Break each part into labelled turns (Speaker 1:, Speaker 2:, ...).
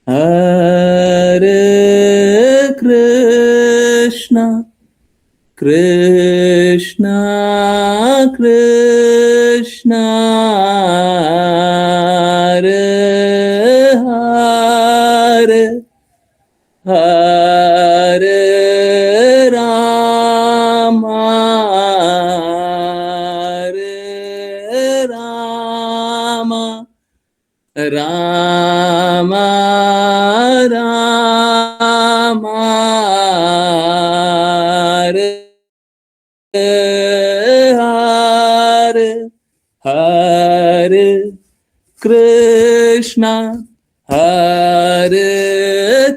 Speaker 1: हरे कृष्णा कृष्णा कृष्णा हरे हरे हरे रामा हरे रामा रामा रामा हरे हरे हरे कृष्णा हरे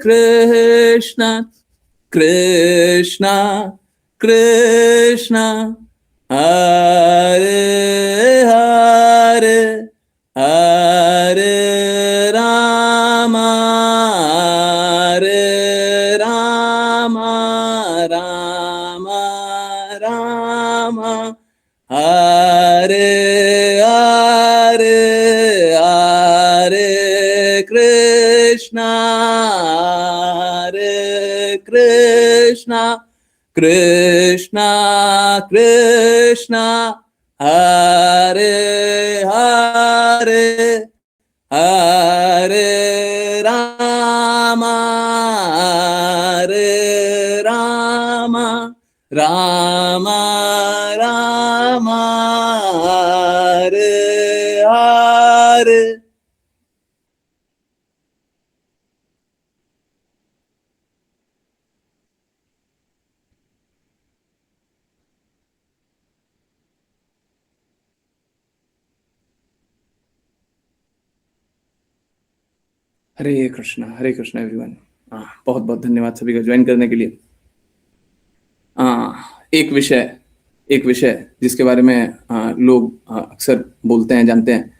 Speaker 1: कृष्णा कृष्णा कृष्णा हरे हरे हरे रामा हरे रामा रामा रामा हरे हरे हरे कृष्णा हरे कृष्णा कृष्णा कृष्णा हरे हरे हरे रामा हरे रामा रामा रामा हरे हरे। हरे Krishna everyone. बहुत बहुत धन्यवाद सभी का ज्वाइन करने के लिए। एक विषय जिसके बारे में लोग अक्सर बोलते हैं, जानते हैं।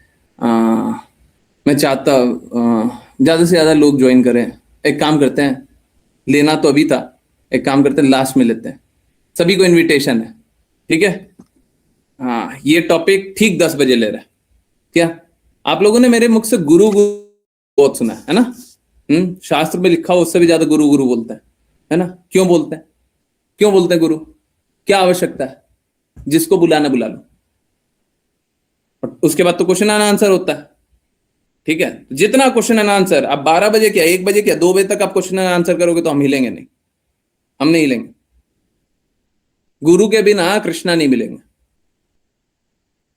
Speaker 1: मैं चाहता ज़्यादा से ज़्यादा लोग ज्वाइन करें। एक काम करते हैं, लेना तो अभी था, एक काम करते हैं लास्ट में लेते हैं। सभी को इनविटेशन है, ठीक है। ये टॉपिक ठीक 10 बजे ले रहे हैं। क्या आप लोगों ने मेरे मुख से गुरु गुरु बहुत सुना है ना? शास्त्र में लिखा हो उससे भी ज्यादा गुरु गुरु बोलते हैं, है ना? क्यों बोलते हैं? क्यों बोलते हैं गुरु? क्या आवश्यकता है? जिसको बुलाना बुला लो। और उसके बाद तो क्वेश्चन एंड आंसर होता है, ठीक है। जितना क्वेश्चन एंड आंसर आप 12 बजे क्या, 1 बजे क्या, 2 बजे तक आप क्वेश्चन एंड आंसर करोगे तो हम हिलेंगे नहीं, हम नहीं हिलेंगे। गुरु के बिना कृष्णा नहीं मिलेंगे।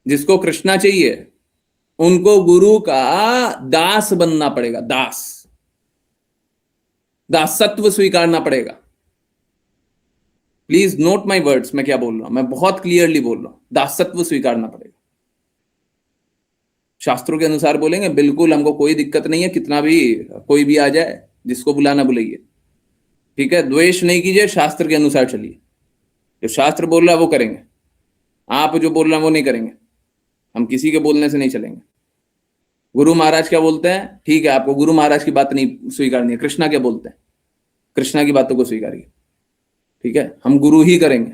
Speaker 1: जिसको कृष्णा चाहिए उनको गुरु का दास बनना पड़ेगा। दासत्व स्वीकारना पड़ेगा। प्लीज नोट माई वर्ड्स, मैं क्या बोल रहा हूं, मैं बहुत क्लियरली बोल रहा हूं। दासत्व स्वीकारना पड़ेगा। शास्त्रों के अनुसार बोलेंगे, बिल्कुल हमको कोई दिक्कत नहीं है, कितना भी कोई भी आ जाए, जिसको बुलाना बुलाइए, ठीक है। द्वेष नहीं कीजिए, शास्त्र के अनुसार चलिए। जो शास्त्र बोल रहा है वो करेंगे, आप जो बोल रहे हैं वो नहीं करेंगे। हम किसी के बोलने से नहीं चलेंगे। गुरु महाराज क्या बोलते हैं, ठीक है, आपको गुरु महाराज की बात नहीं स्वीकारनी है। कृष्णा क्या बोलते हैं, कृष्णा की बातों को स्वीकारिए, ठीक है। हम गुरु ही करेंगे,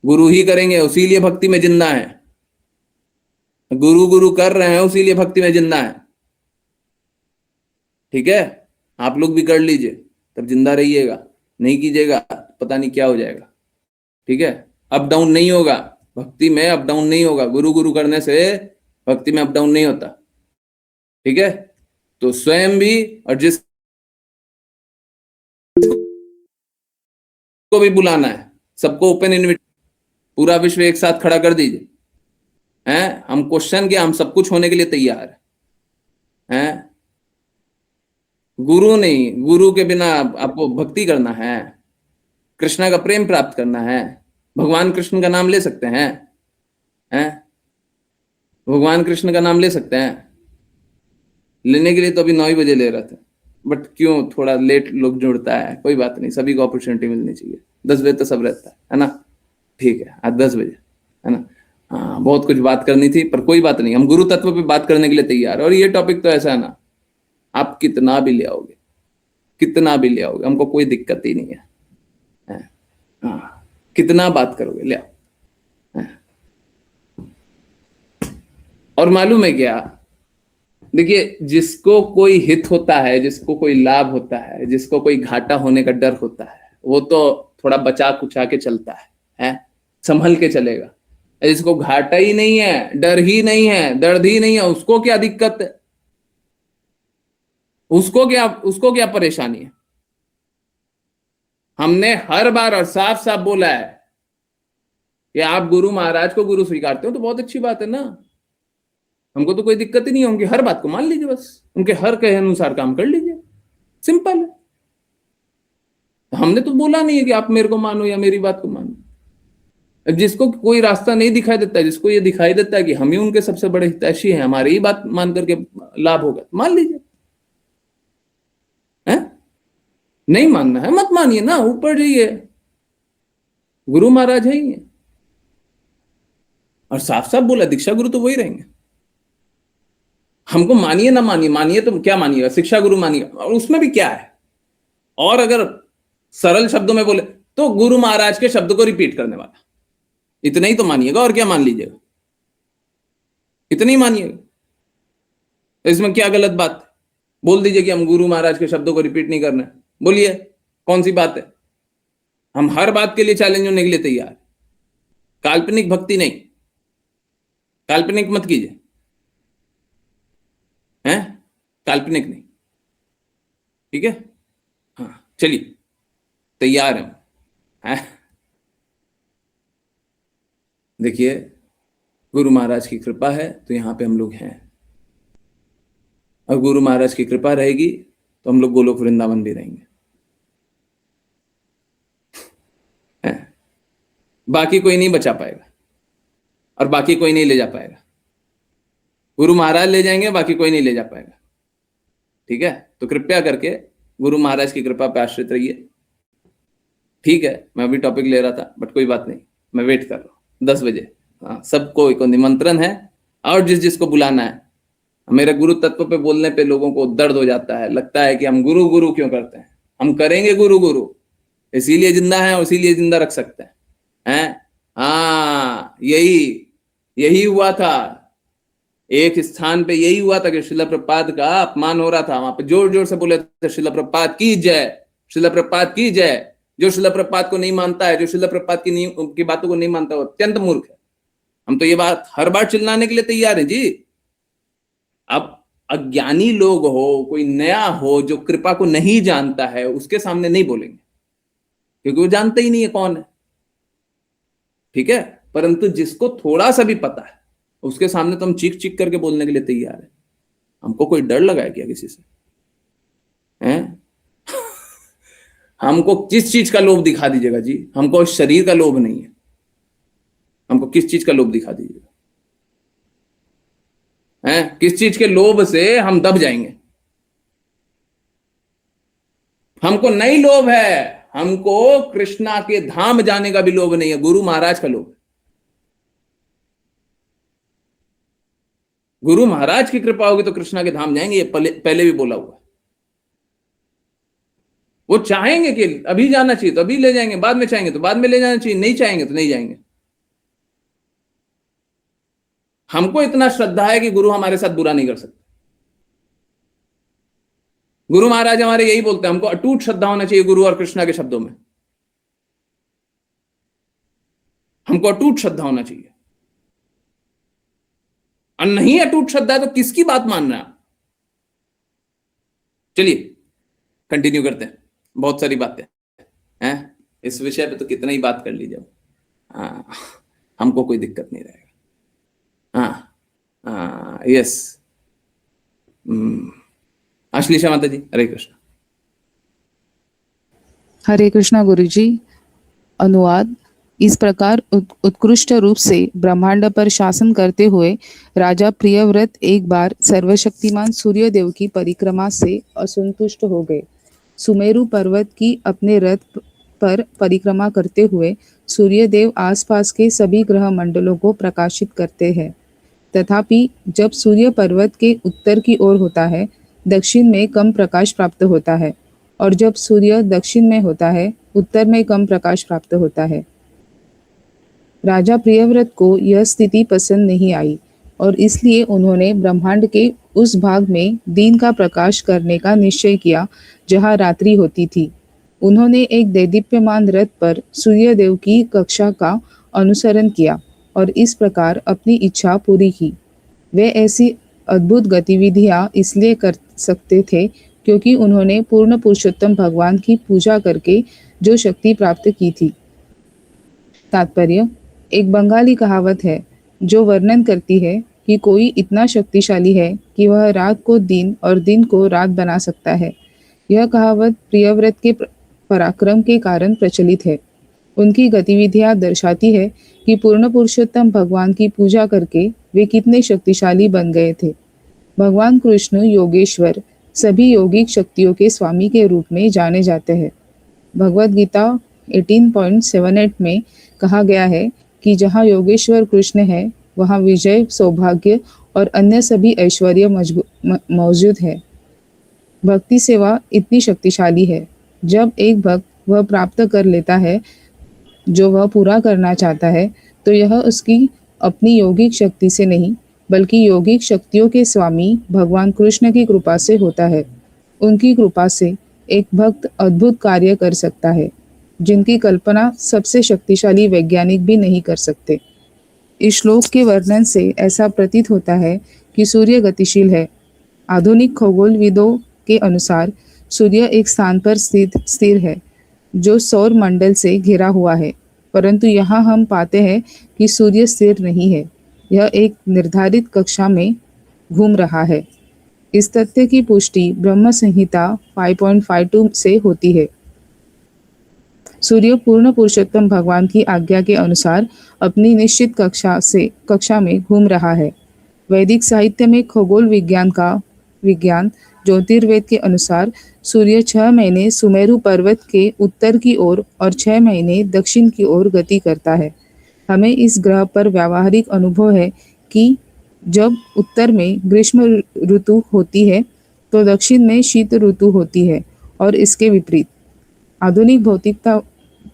Speaker 1: गुरु ही करेंगे, उसीलिए भक्ति में जिंदा है। गुरु गुरु कर रहे हैं उसीलिए भक्ति में जिंदा है, ठीक है। आप लोग भी कर लीजिए, तब जिंदा रहिएगा। नहीं कीजिएगा पता नहीं क्या हो जाएगा, ठीक है। अप डाउन नहीं होगा भक्ति में, अप डाउन नहीं होगा। गुरु गुरु करने से भक्ति में अप डाउन नहीं होता, ठीक है। तो स्वयं भी और जिसको भी बुलाना है, सबको ओपन इनविट, पूरा विश्व एक साथ खड़ा कर दीजिए। हैं, हम क्वेश्चन के, हम सब कुछ होने के लिए तैयार हैं। गुरु नहीं, गुरु के बिना आपको भक्ति करना है, कृष्णा का प्रेम प्राप्त करना है, भगवान कृष्ण का नाम ले सकते हैं, हैं? भगवान कृष्ण का नाम ले सकते हैं। लेने के लिए तो अभी 9 ही बजे ले रहा था, बट क्यों थोड़ा लेट लोग जुड़ता है, कोई बात नहीं, सभी को अपॉर्चुनिटी मिलनी चाहिए। 10 बजे तो सब रहता है ना? ठीक है, आज 10 बजे, है ना? हाँ, बहुत कुछ बात करनी थी, पर कोई बात नहीं, हम गुरु तत्व पे बात करने के लिए तैयार है। और ये टॉपिक तो ऐसा है ना, आप कितना भी ले आओगे, कितना भी ले आओगे, हमको कोई दिक्कत ही नहीं है। हाँ, कितना बात करोगे ले आओ। और मालूम है क्या, देखिए, जिसको कोई हित होता है, जिसको कोई लाभ होता है, जिसको कोई घाटा होने का डर होता है, वो तो थोड़ा बचा कुचा के चलता है, संभल के चलेगा। जिसको घाटा ही नहीं है, डर ही नहीं है, दर्द ही नहीं है, उसको क्या दिक्कत है, उसको क्या परेशानी है। हमने हर बार और साफ साफ बोला है कि आप गुरु महाराज को गुरु स्वीकारते हो तो बहुत अच्छी बात है ना, हमको तो कोई दिक्कत ही नहीं है, उनकी हर बात को मान लीजिए, बस उनके हर कहे अनुसार काम कर लीजिए, सिंपल है। हमने तो बोला नहीं है कि आप मेरे को मानो या मेरी बात को मानो। जिसको कोई रास्ता नहीं दिखाई देता है, जिसको ये दिखाई देता है कि हम ही उनके सबसे बड़े हितैषी हैं, हमारी ही बात मान करके लाभ होगा, मान लीजिए, है? नहीं मानना है मत मानिए ना, ऊपर जाइए, गुरु महाराज है ही है। और साफ साफ बोला दीक्षा गुरु तो वही रहेंगे। हमको मानिए ना मानिए, मानिए तो क्या मानिएगा, शिक्षा गुरु मानिए, और उसमें भी क्या है। और अगर सरल शब्दों में बोले तो गुरु महाराज के शब्द को रिपीट करने वाला, इतना ही तो मानिएगा, और क्या मान लीजिएगा, इतना ही मानिएगा। इसमें क्या गलत बात है, बोल दीजिए कि हम गुरु महाराज के शब्दों को रिपीट नहीं करना है, बोलिए कौन सी बात है। हम हर बात के लिए चैलेंज होने के लिए तैयार है। काल्पनिक भक्ति नहीं, काल्पनिक मत कीजिए, हैं, काल्पनिक नहीं, ठीक है। हाँ चलिए, तैयार हैं। देखिए, गुरु महाराज की कृपा है तो यहां पे हम लोग हैं, और गुरु महाराज की कृपा रहेगी तो हम लोग गोलोक वृंदावन भी रहेंगे, हैं? बाकी कोई नहीं बचा पाएगा और बाकी कोई नहीं ले जा पाएगा। गुरु महाराज ले जाएंगे, बाकी कोई नहीं ले जा पाएगा, ठीक है। तो कृपया करके गुरु महाराज की कृपा पे आश्रित रहिए, ठीक है। मैं अभी टॉपिक ले रहा था बट कोई बात नहीं, मैं वेट कर रहा हूँ 10 बजे। हाँ, सबको एक निमंत्रण है, और जिस जिसको बुलाना है। मेरे गुरु तत्व पे बोलने पे लोगों को दर्द हो जाता है, लगता है कि हम गुरु गुरु क्यों करते हैं। हम करेंगे गुरु गुरु, इसीलिए जिंदा है, इसीलिए जिंदा रख सकते हैं। हाँ, यही हुआ था। एक स्थान पे यही हुआ था कि श्रील प्रपात का अपमान हो रहा था, वहां पे जोर जोर से बोले थे श्रील प्रपात की जय, श्रील प्रपात की जय। जो श्रील प्रपात को नहीं मानता है, जो श्रील प्रपात की बातों को नहीं मानता, वो अत्यंत मूर्ख है। हम तो ये बात हर बार चिल्लाने के लिए तैयार है जी। अब अज्ञानी लोग हो, कोई नया हो जो कृपा को नहीं जानता है, उसके सामने नहीं बोलेंगे, क्योंकि वो जानते ही नहीं है कौन है, ठीक है। परंतु जिसको थोड़ा सा भी पता है, उसके सामने तो हम चीख चीख करके बोलने के लिए तैयार है। हमको कोई डर लगा है क्या किसी से, हैं? हमको किस चीज का लोभ दिखा दीजिएगा जी, हमको शरीर का लोभ नहीं है, हमको किस चीज का लोभ दिखा दीजिएगा, हैं? किस चीज के लोभ से हम दब जाएंगे। हमको नहीं लोभ है, हमको कृष्णा के धाम जाने का भी लोभ नहीं है, गुरु महाराज का लोभ है। गुरु महाराज की कृपा होगी तो कृष्णा के धाम जाएंगे, ये पहले भी बोला हुआ। वो चाहेंगे कि अभी जाना चाहिए तो अभी ले जाएंगे, बाद में चाहेंगे तो बाद में ले जाना चाहिए, नहीं चाहेंगे तो नहीं जाएंगे। हमको इतना श्रद्धा है कि गुरु हमारे साथ बुरा नहीं कर सकते। गुरु महाराज हमारे यही बोलते हैं, हमको अटूट श्रद्धा होना चाहिए गुरु और कृष्णा के शब्दों में, हमको अटूट श्रद्धा होना चाहिए। और नहीं अटूट श्रद्धा है तो किसकी बात मान रहे हैं आप। चलिए कंटिन्यू करते हैं, बहुत सारी बातें हैं इस विषय पे, तो कितना ही बात कर लीजिए। हाँ, हमको कोई दिक्कत नहीं रहेगा। हाँ यस, अश्लीषा माता जी, हरे कृष्ण।
Speaker 2: हरे कृष्णा गुरुजी। अनुवाद। इस प्रकार उत्कृष्ट रूप से ब्रह्मांड पर शासन करते हुए राजा प्रियव्रत एक बार सर्वशक्तिमान सूर्यदेव की परिक्रमा से असंतुष्ट हो गए। सुमेरु पर्वत की अपने रथ पर परिक्रमा करते हुए सूर्यदेव आसपास के सभी ग्रह मंडलों को प्रकाशित करते हैं। तथापि जब सूर्य पर्वत के उत्तर की ओर होता है, दक्षिण में कम प्रकाश प्राप्त होता है, और जब सूर्य दक्षिण में होता है, उत्तर में कम प्रकाश प्राप्त होता है। राजा प्रियव्रत को यह स्थिति पसंद नहीं आई, और इसलिए उन्होंने ब्रह्मांड के उस भाग में दिन का प्रकाश करने का निश्चय किया जहाँ रात्रि होती थी। उन्होंने एक दैदीप्यमान रथ पर सूर्यदेव की कक्षा का अनुसरण किया और इस प्रकार अपनी इच्छा पूरी की। वे ऐसी अद्भुत गतिविधियां इसलिए कर सकते थे क्योंकि उन्होंने पूर्ण पुरुषोत्तम भगवान की पूजा करके जो शक्ति प्राप्त की थी। तात्पर्य: एक बंगाली कहावत है जो वर्णन करती है कि कोई इतना शक्तिशाली है कि वह रात को दिन और दिन को रात बना सकता है। यह कहावत प्रियव्रत के पराक्रम के कारण प्रचलित है। उनकी गतिविधियां दर्शाती है कि पूर्ण पुरुषोत्तम भगवान की पूजा करके वे कितने शक्तिशाली बन गए थे। भगवान कृष्ण योगेश्वर सभी यौगिक शक्तियों के स्वामी के रूप में जाने जाते हैं। भगवद गीता 18.78 में कहा गया है कि जहाँ योगेश्वर कृष्ण है वहाँ विजय, सौभाग्य और अन्य सभी ऐश्वर्य मौजूद है। भक्ति सेवा इतनी शक्तिशाली है, जब एक भक्त वह प्राप्त कर लेता है जो वह पूरा करना चाहता है, तो यह उसकी अपनी यौगिक शक्ति से नहीं, बल्कि यौगिक शक्तियों के स्वामी भगवान कृष्ण की कृपा से होता है। उनकी कृपा से एक भक्त अद्भुत कार्य कर सकता है, जिनकी कल्पना सबसे शक्तिशाली वैज्ञानिक भी नहीं कर सकते। इस श्लोक के वर्णन से ऐसा प्रतीत होता है कि सूर्य गतिशील है। आधुनिक खगोलविदों के अनुसार सूर्य एक स्थान पर स्थिर है जो सौर मंडल से घिरा हुआ है, परंतु यहाँ हम पाते हैं कि सूर्य स्थिर नहीं है, यह एक निर्धारित कक्षा में घूम रहा है। इस तथ्य की पुष्टि ब्रह्म संहिता 5.52 से होती है। सूर्य पूर्ण पुरुषोत्तम भगवान की आज्ञा के अनुसार अपनी निश्चित कक्षा में घूम रहा है। वैदिक साहित्य में खगोल विज्ञान ज्योतिर्वेद के अनुसार सूर्य 6 महीने सुमेरु पर्वत के उत्तर की ओर और 6 महीने दक्षिण की ओर गति करता है। हमें इस ग्रह पर व्यावहारिक अनुभव है कि जब उत्तर में ग्रीष्म ऋतु होती है तो दक्षिण में शीत ऋतु होती है और इसके विपरीत। आधुनिक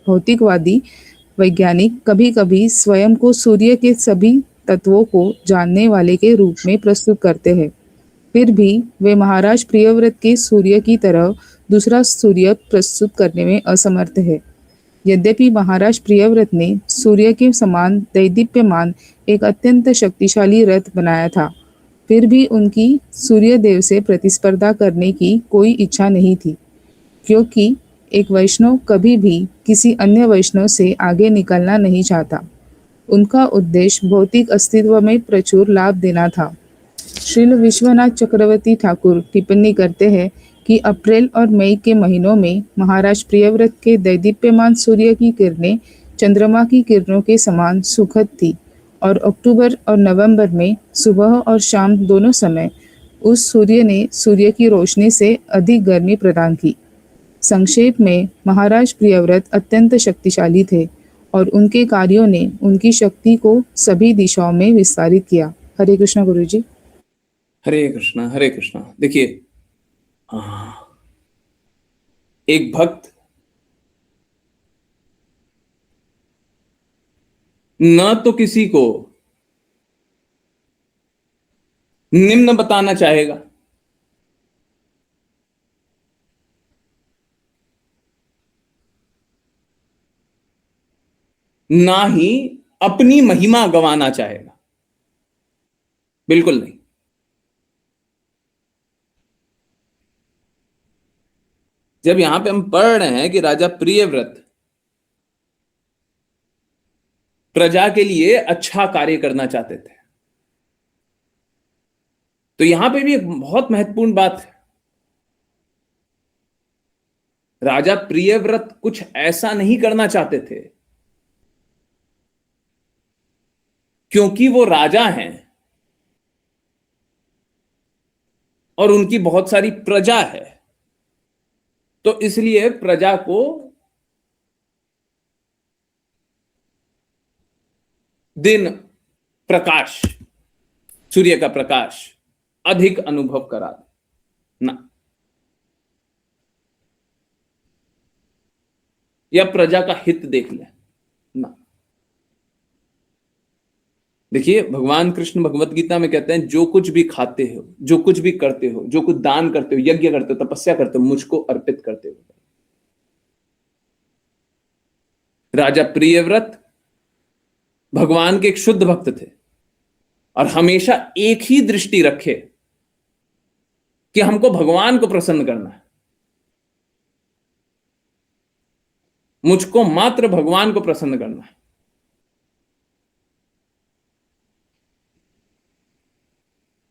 Speaker 2: भौतिकवादी वैज्ञानिक कभी-कभी स्वयं को सूर्य के सभी तत्वों को जानने वाले के रूप में प्रस्तुत करते हैं। फिर भी वे महाराज प्रियव्रत के सूर्य की तरह दूसरा सूर्य प्रस्तुत करने में असमर्थ है। यद्यपि महाराज प्रियव्रत ने सूर्य के समान दैदीप्यमान एक अत्यंत शक्तिशाली रथ बनाया था, फिर भी उनकी सूर्यदेव से प्रतिस्पर्धा करने की कोई इच्छा नहीं थी, क्योंकि एक वैष्णव कभी भी किसी अन्य वैष्णव से आगे निकलना नहीं चाहता। उनका उद्देश्य भौतिक अस्तित्व में प्रचुर लाभ देना था। श्रील विश्वनाथ चक्रवर्ती ठाकुर टिप्पणी करते हैं कि अप्रैल और मई के महीनों में महाराज प्रियव्रत के दैदीप्यमान सूर्य की किरणें चंद्रमा की किरणों के समान सुखद थी और अक्टूबर और नवंबर में सुबह और शाम दोनों समय उस सूर्य ने सूर्य की रोशनी से अधिक गर्मी प्रदान की। संक्षेप में, महाराज प्रियव्रत अत्यंत शक्तिशाली थे और उनके कार्यों ने उनकी शक्ति को सभी दिशाओं में विस्तारित किया। हरे कृष्णा गुरुजी।
Speaker 1: हरे कृष्णा, हरे कृष्णा। देखिए, एक भक्त न तो किसी को निम्न बताना चाहेगा, ना ही अपनी महिमा गंवाना चाहेगा। बिल्कुल नहीं। जब यहां पे हम पढ़ रहे हैं कि राजा प्रियव्रत प्रजा के लिए अच्छा कार्य करना चाहते थे, तो यहां पे भी एक बहुत महत्वपूर्ण बात है। राजा प्रियव्रत कुछ ऐसा नहीं करना चाहते थे क्योंकि वो राजा हैं और उनकी बहुत सारी प्रजा है, तो इसलिए प्रजा को दिन प्रकाश, सूर्य का प्रकाश अधिक अनुभव करा दे ना, या प्रजा का हित देख ले ना। देखिए, भगवान कृष्ण भगवत गीता में कहते हैं, जो कुछ भी खाते हो, जो कुछ भी करते हो, जो कुछ दान करते हो, यज्ञ करते हो, तपस्या करते हो, मुझको अर्पित करते हो। राजा प्रियव्रत भगवान के एक शुद्ध भक्त थे और हमेशा एक ही दृष्टि रखे कि हमको भगवान को प्रसन्न करना है, मुझको मात्र भगवान को प्रसन्न करना है।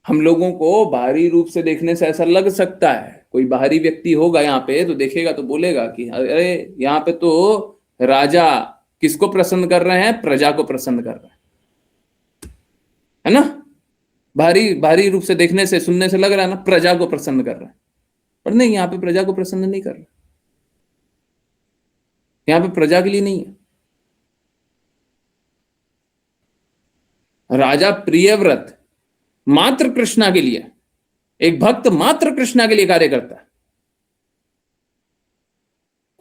Speaker 1: हम लोगों को बाहरी रूप से देखने से ऐसा लग सकता है, कोई बाहरी व्यक्ति होगा यहाँ पे तो देखेगा तो बोलेगा कि अरे यहाँ पे तो राजा किसको प्रसन्न कर रहे हैं, प्रजा को प्रसन्न कर रहे हैं, है ना। बाहरी बाहरी रूप से देखने से, सुनने से लग रहा है ना, प्रजा को प्रसन्न कर रहा है, पर नहीं, यहाँ पे प्रजा को प्रसन्न नहीं कर रहा, यहाँ पे प्रजा के लिए नहीं है। राजा प्रियव्रत मात्र कृष्णा के लिए, एक भक्त मात्र कृष्णा के लिए कार्य करता है,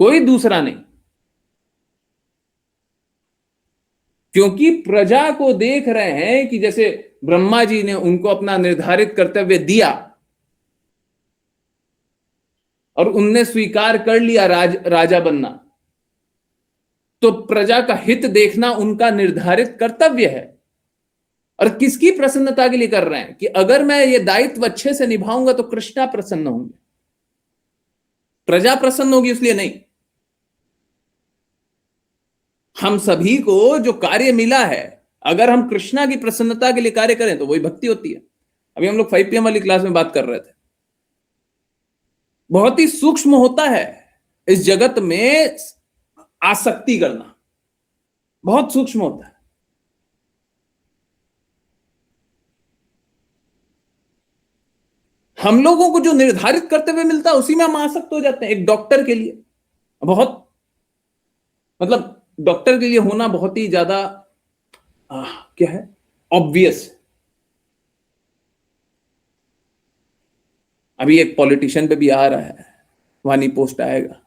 Speaker 1: कोई दूसरा नहीं। क्योंकि प्रजा को देख रहे हैं कि जैसे ब्रह्मा जी ने उनको अपना निर्धारित कर्तव्य दिया और उनने स्वीकार कर लिया राजा बनना, तो प्रजा का हित देखना उनका निर्धारित कर्तव्य है। और किसकी प्रसन्नता के लिए कर रहे हैं कि अगर मैं ये दायित्व अच्छे से निभाऊंगा तो कृष्णा प्रसन्न होंगे, प्रजा प्रसन्न होगी इसलिए नहीं। हम सभी को जो कार्य मिला है, अगर हम कृष्णा की प्रसन्नता के लिए कार्य करें तो वही भक्ति होती है। अभी हम लोग 5 PM वाली क्लास में बात कर रहे थे, बहुत ही सूक्ष्म होता है इस जगत में आसक्ति करना, बहुत सूक्ष्म होता है। हम लोगों को जो निर्धारित कर्तव्य मिलता है उसी में हम आसक्त हो जाते हैं। एक डॉक्टर के लिए बहुत, मतलब डॉक्टर के लिए होना बहुत ही ज्यादा क्या है, ऑब्वियस। अभी एक पॉलिटिशियन पे भी आ रहा है, वानी पोस्ट आएगा,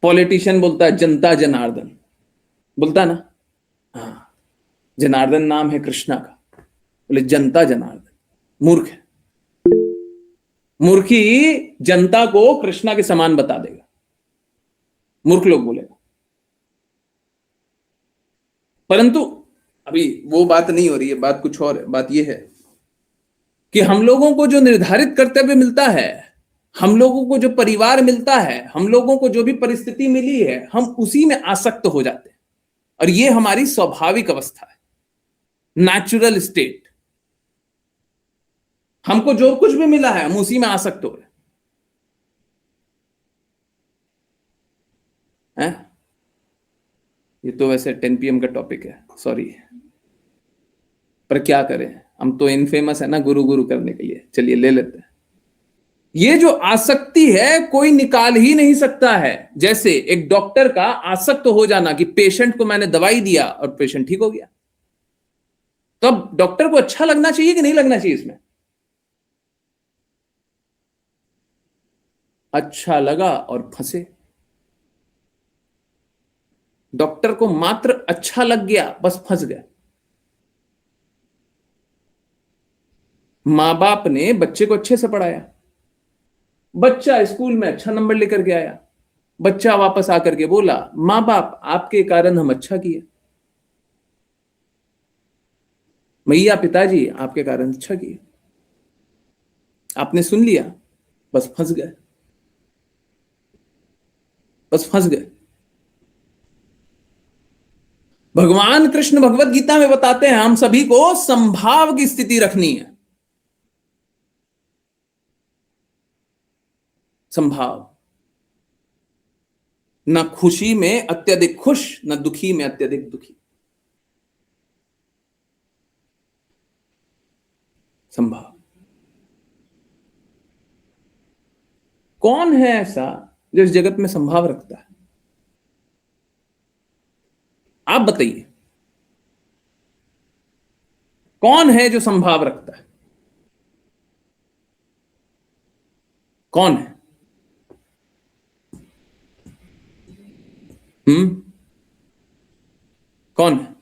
Speaker 1: पॉलिटिशियन बोलता है जनता जनार्दन, बोलता ना, हाँ जनार्दन नाम है कृष्णा का, बोले जनता जनार्दन, मूर्ख है। मूर्खी जनता को कृष्णा के समान बता देगा, मूर्ख लोग बोलेगा। परंतु अभी वो बात नहीं हो रही है, बात कुछ और है। बात यह है कि हम लोगों को जो निर्धारित कर्तव्य मिलता है, हम लोगों को जो परिवार मिलता है, हम लोगों को जो भी परिस्थिति मिली है, हम उसी में आसक्त हो जाते हैं। और ये हमारी स्वाभाविक अवस्था है, नेचुरल स्टेट। हमको जो कुछ भी मिला है हम उसी में आसक्त हो रहे हैं। ये तो वैसे 10 PM का टॉपिक है, सॉरी, पर क्या करें, हम तो इनफेमस है ना गुरु गुरु करने के लिए, चलिए ले लेते हैं। ये जो आसक्ति है कोई निकाल ही नहीं सकता है। जैसे एक डॉक्टर का आसक्त हो जाना कि पेशेंट को मैंने दवाई दिया और पेशेंट ठीक हो गया, तो अब डॉक्टर को अच्छा लगना चाहिए कि नहीं लगना चाहिए इसमें? अच्छा लगा और फंसे। डॉक्टर को मात्र अच्छा लग गया, बस फंस गए। मां बाप ने बच्चे को अच्छे से पढ़ाया, बच्चा स्कूल में अच्छा नंबर लेकर के आया, बच्चा वापस आकर के बोला मां बाप आपके कारण हम अच्छा किए, मैया पिताजी आपके कारण अच्छा किए। आपने सुन लिया, बस फंस गए, बस फंस गए। भगवान कृष्ण भगवत गीता में बताते हैं हम सभी को संभाव की स्थिति रखनी है। संभाव, न खुशी में अत्यधिक खुश, न दुखी में अत्यधिक दुखी। संभाव। कौन है ऐसा जो इस जगत में संभाव रखता है? आप बताइए, कौन है जो संभाव रखता है? कौन है? कौन है?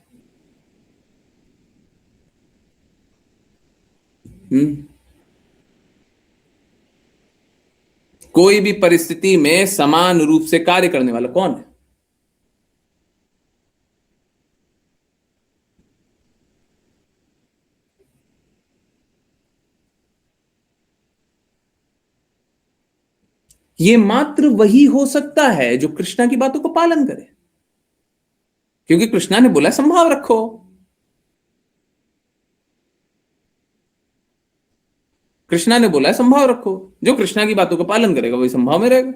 Speaker 1: कोई भी परिस्थिति में समान रूप से कार्य करने वाला कौन है? ये मात्र वही हो सकता है जो कृष्णा की बातों को पालन करे, क्योंकि कृष्णा ने बोला संभाव रखो। कृष्णा ने बोला संभाव रखो, जो कृष्णा की बातों का पालन करेगा वही संभाव में रहेगा।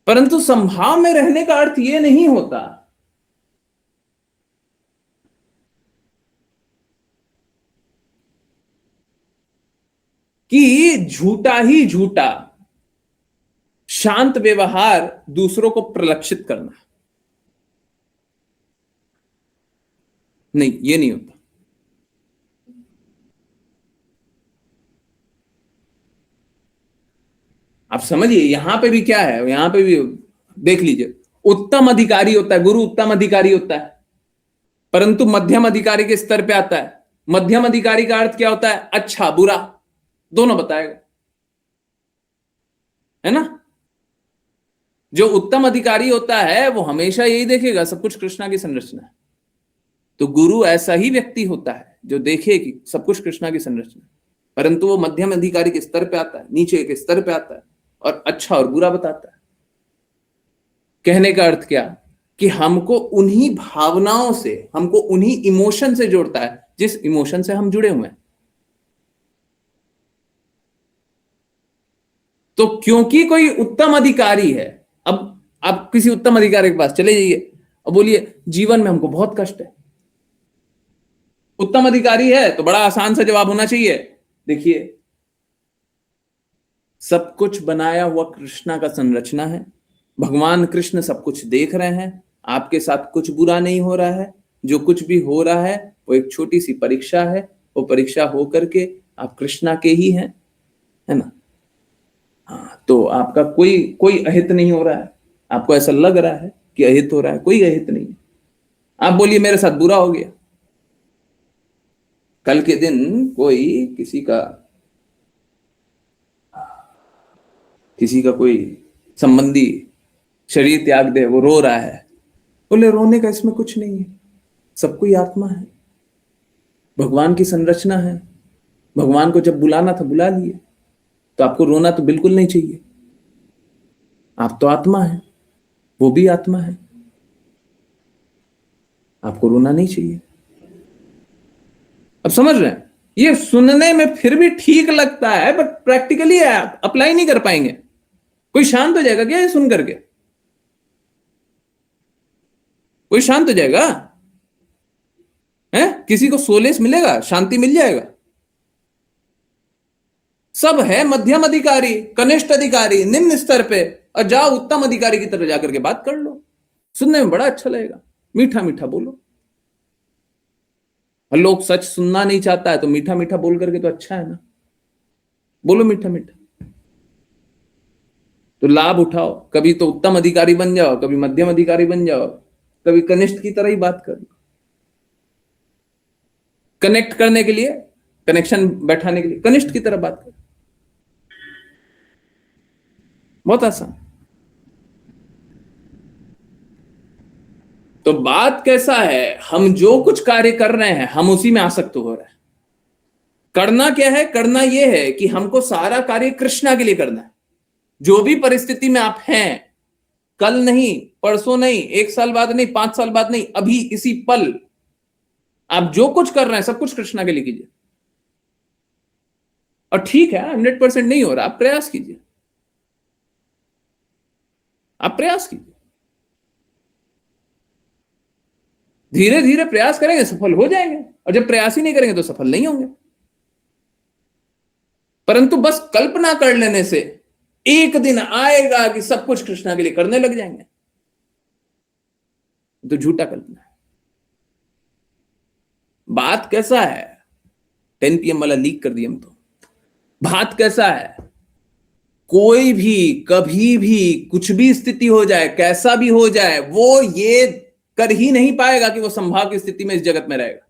Speaker 1: परंतु संभाव में रहने का अर्थ यह नहीं होता कि झूठा ही झूठा शांत व्यवहार दूसरों को प्रलक्षित करना। नहीं, ये नहीं होता। आप समझिए, यहां पे भी क्या है, यहां पे भी देख लीजिए, उत्तम अधिकारी होता है, गुरु उत्तम अधिकारी होता है, परंतु मध्यम अधिकारी के स्तर पे आता है। मध्यम अधिकारी का अर्थ क्या होता है? अच्छा बुरा दोनों बताएगा, है ना। जो उत्तम अधिकारी होता है वो हमेशा यही देखेगा सब कुछ कृष्णा की संरचना है। तो गुरु ऐसा ही व्यक्ति होता है जो देखे कि सब कुछ कृष्णा की संरचना, परंतु वो मध्यम अधिकारी के स्तर पे आता है, नीचे के स्तर पे आता है और अच्छा और बुरा बताता है। कहने का अर्थ क्या कि हमको उन्हीं भावनाओं से, हमको उन्हीं इमोशन से जोड़ता है जिस इमोशन से हम जुड़े हुए हैं। तो क्योंकि कोई उत्तम अधिकारी है, अब आप किसी उत्तम अधिकारी के पास चले जाइए और बोलिए जीवन में हमको बहुत कष्ट है। उत्तम अधिकारी है तो बड़ा आसान सा जवाब होना चाहिए, देखिए सब कुछ बनाया हुआ कृष्णा का संरचना है, भगवान कृष्ण सब कुछ देख रहे हैं, आपके साथ कुछ बुरा नहीं हो रहा है, जो कुछ भी हो रहा है वो एक छोटी सी परीक्षा है, वो परीक्षा हो करके आप कृष्णा के ही हैं, है ना। हाँ, तो आपका कोई अहित नहीं हो रहा है। आपको ऐसा लग रहा है कि अहित हो रहा है, कोई अहित नहीं है। आप बोलिए मेरे साथ बुरा हो गया, कल के दिन कोई किसी का कोई संबंधी शरीर त्याग दे, वो रो रहा है, बोले रोने का इसमें कुछ नहीं है, सब कोई आत्मा है, भगवान की संरचना है, भगवान को जब बुलाना था बुला लिए, तो आपको रोना तो बिल्कुल नहीं चाहिए। आप तो आत्मा है, वो भी आत्मा है, आपको रोना नहीं चाहिए। अब समझ रहे हैं? ये सुनने में फिर भी ठीक लगता है, बट प्रैक्टिकली आप अप्लाई नहीं कर पाएंगे। कोई शांत हो जाएगा क्या ये सुन करके? कोई शांत हो जाएगा? है किसी को सोलेस मिलेगा, शांति मिल जाएगा? सब है मध्यम अधिकारी, कनिष्ठ अधिकारी, निम्न स्तर पे, और जाओ उत्तम अधिकारी की तरफ जाकर के बात कर लो, सुनने में बड़ा अच्छा लगेगा, मीठा मीठा बोलो। और लोग सच सुनना नहीं चाहता है तो मीठा मीठा बोल करके तो अच्छा है ना, बोलो मीठा मीठा, तो लाभ उठाओ। कभी तो उत्तम अधिकारी बन जाओ, कभी मध्यम अधिकारी बन जाओ, कभी कनिष्ठ की तरह ही बात कर लो। कनेक्ट करने के लिए, कनेक्शन बैठाने के लिए कनिष्ठ की तरह बात कर, बहुत आसान। तो बात कैसा है, हम जो कुछ कार्य कर रहे हैं हम उसी में आसक्त हो रहे हैं। करना क्या है? करना यह है कि हमको सारा कार्य कृष्णा के लिए करना है। जो भी परिस्थिति में आप हैं, कल नहीं, परसों नहीं, 1 साल बाद नहीं, 5 साल बाद नहीं, अभी इसी पल आप जो कुछ कर रहे हैं सब कुछ कृष्णा के लिए कीजिए। और ठीक है 100% नहीं हो रहा, आप प्रयास कीजिए, आप प्रयास कीजिए, धीरे धीरे प्रयास करेंगे सफल हो जाएंगे, और जब प्रयास ही नहीं करेंगे तो सफल नहीं होंगे। परंतु बस कल्पना कर लेने से एक दिन आएगा कि सब कुछ कृष्णा के लिए करने लग जाएंगे, तो झूठा कल्पना है। बात कैसा है, 10 PM वाला लीक कर दिया हम तो। बात कैसा है, कोई भी कभी भी कुछ भी स्थिति हो जाए, कैसा भी हो जाए, वो ये कर ही नहीं पाएगा कि वो संभाव की स्थिति में इस जगत में रहेगा।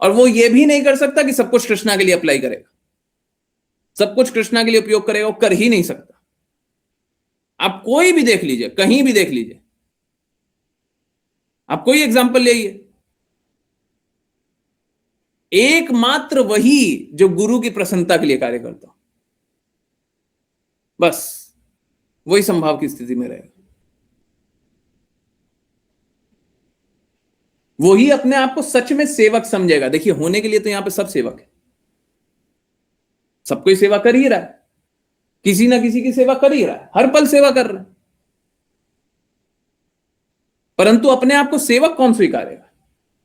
Speaker 1: और वो ये भी नहीं कर सकता कि सब कुछ कृष्णा के लिए अप्लाई करेगा, सब कुछ कृष्णा के लिए उपयोग करेगा, वो कर ही नहीं सकता। आप कोई भी देख लीजिए, कहीं भी देख लीजिए, आप कोई एग्जाम्पल लेइए, एकमात्र वही जो गुरु की प्रसन्नता के लिए कार्य करता, बस वही संभाव की स्थिति में रहेगा, वही अपने आप को सच में सेवक समझेगा। देखिए, होने के लिए तो यहां पे सब सेवक है, सब कोई सेवा कर ही रहा है, किसी ना किसी की सेवा कर ही रहा है, हर पल सेवा कर रहा है, परंतु अपने आप को सेवक कौन स्वीकारेगा?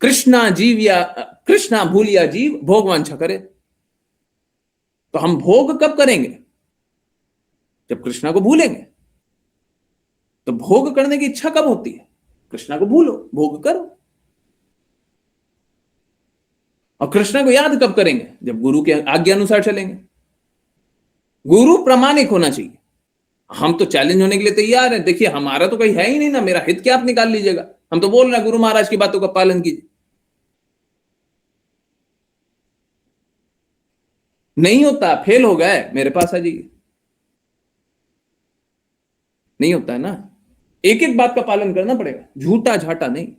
Speaker 1: कृष्णा जीव या कृष्णा भूल या जीव भोग वांछा करे। तो हम भोग कब करेंगे? जब कृष्णा को भूलेंगे। तो भोग करने की इच्छा कब होती है? कृष्णा को भूलो, भोग करो। और कृष्णा को याद कब करेंगे? जब गुरु के आज्ञा अनुसार चलेंगे। गुरु प्रामाणिक होना चाहिए। हम तो चैलेंज होने के लिए तैयार हैं। देखिए, हमारा तो कोई है ही नहीं ना, मेरा हित क्या आप निकाल लीजिएगा। हम तो बोल रहे हैं गुरु महाराज की बातों का पालन कीजिए। नहीं होता, फेल हो गए, मेरे पास आ जाइए। नहीं होता है ना, एक एक बात का पालन करना पड़ेगा, झूठा झाटा नहीं।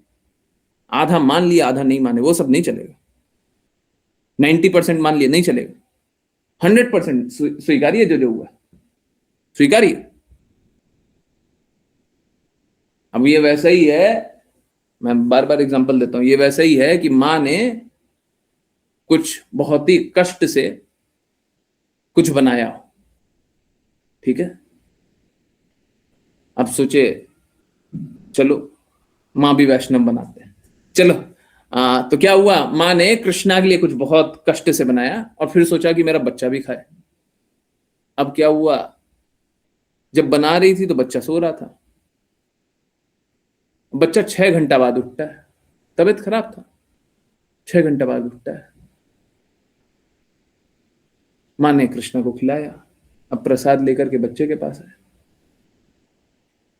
Speaker 1: आधा मान लिया, आधा नहीं माने, वो सब नहीं चलेगा। 90% मान लिया, नहीं चलेगा। 100% स्वीकारिए जो जो हुआ, स्वीकारिए। अब ये वैसा ही है, मैं बार बार एग्जांपल देता हूं, ये वैसा ही है कि मां ने कुछ बहुत ही कष्ट से कुछ बनाया हो, ठीक है। अब सोचे चलो मां भी वैष्णव बनाते हैं, चलो। तो क्या हुआ, मां ने कृष्णा के लिए कुछ बहुत कष्ट से बनाया और फिर सोचा कि मेरा बच्चा भी खाए। अब क्या हुआ, जब बना रही थी तो बच्चा सो रहा था। बच्चा 6 घंटा बाद उठता है, तबीयत खराब था, 6 घंटा बाद उठता है। मां ने कृष्णा को खिलाया, अब प्रसाद लेकर के बच्चे के पास है।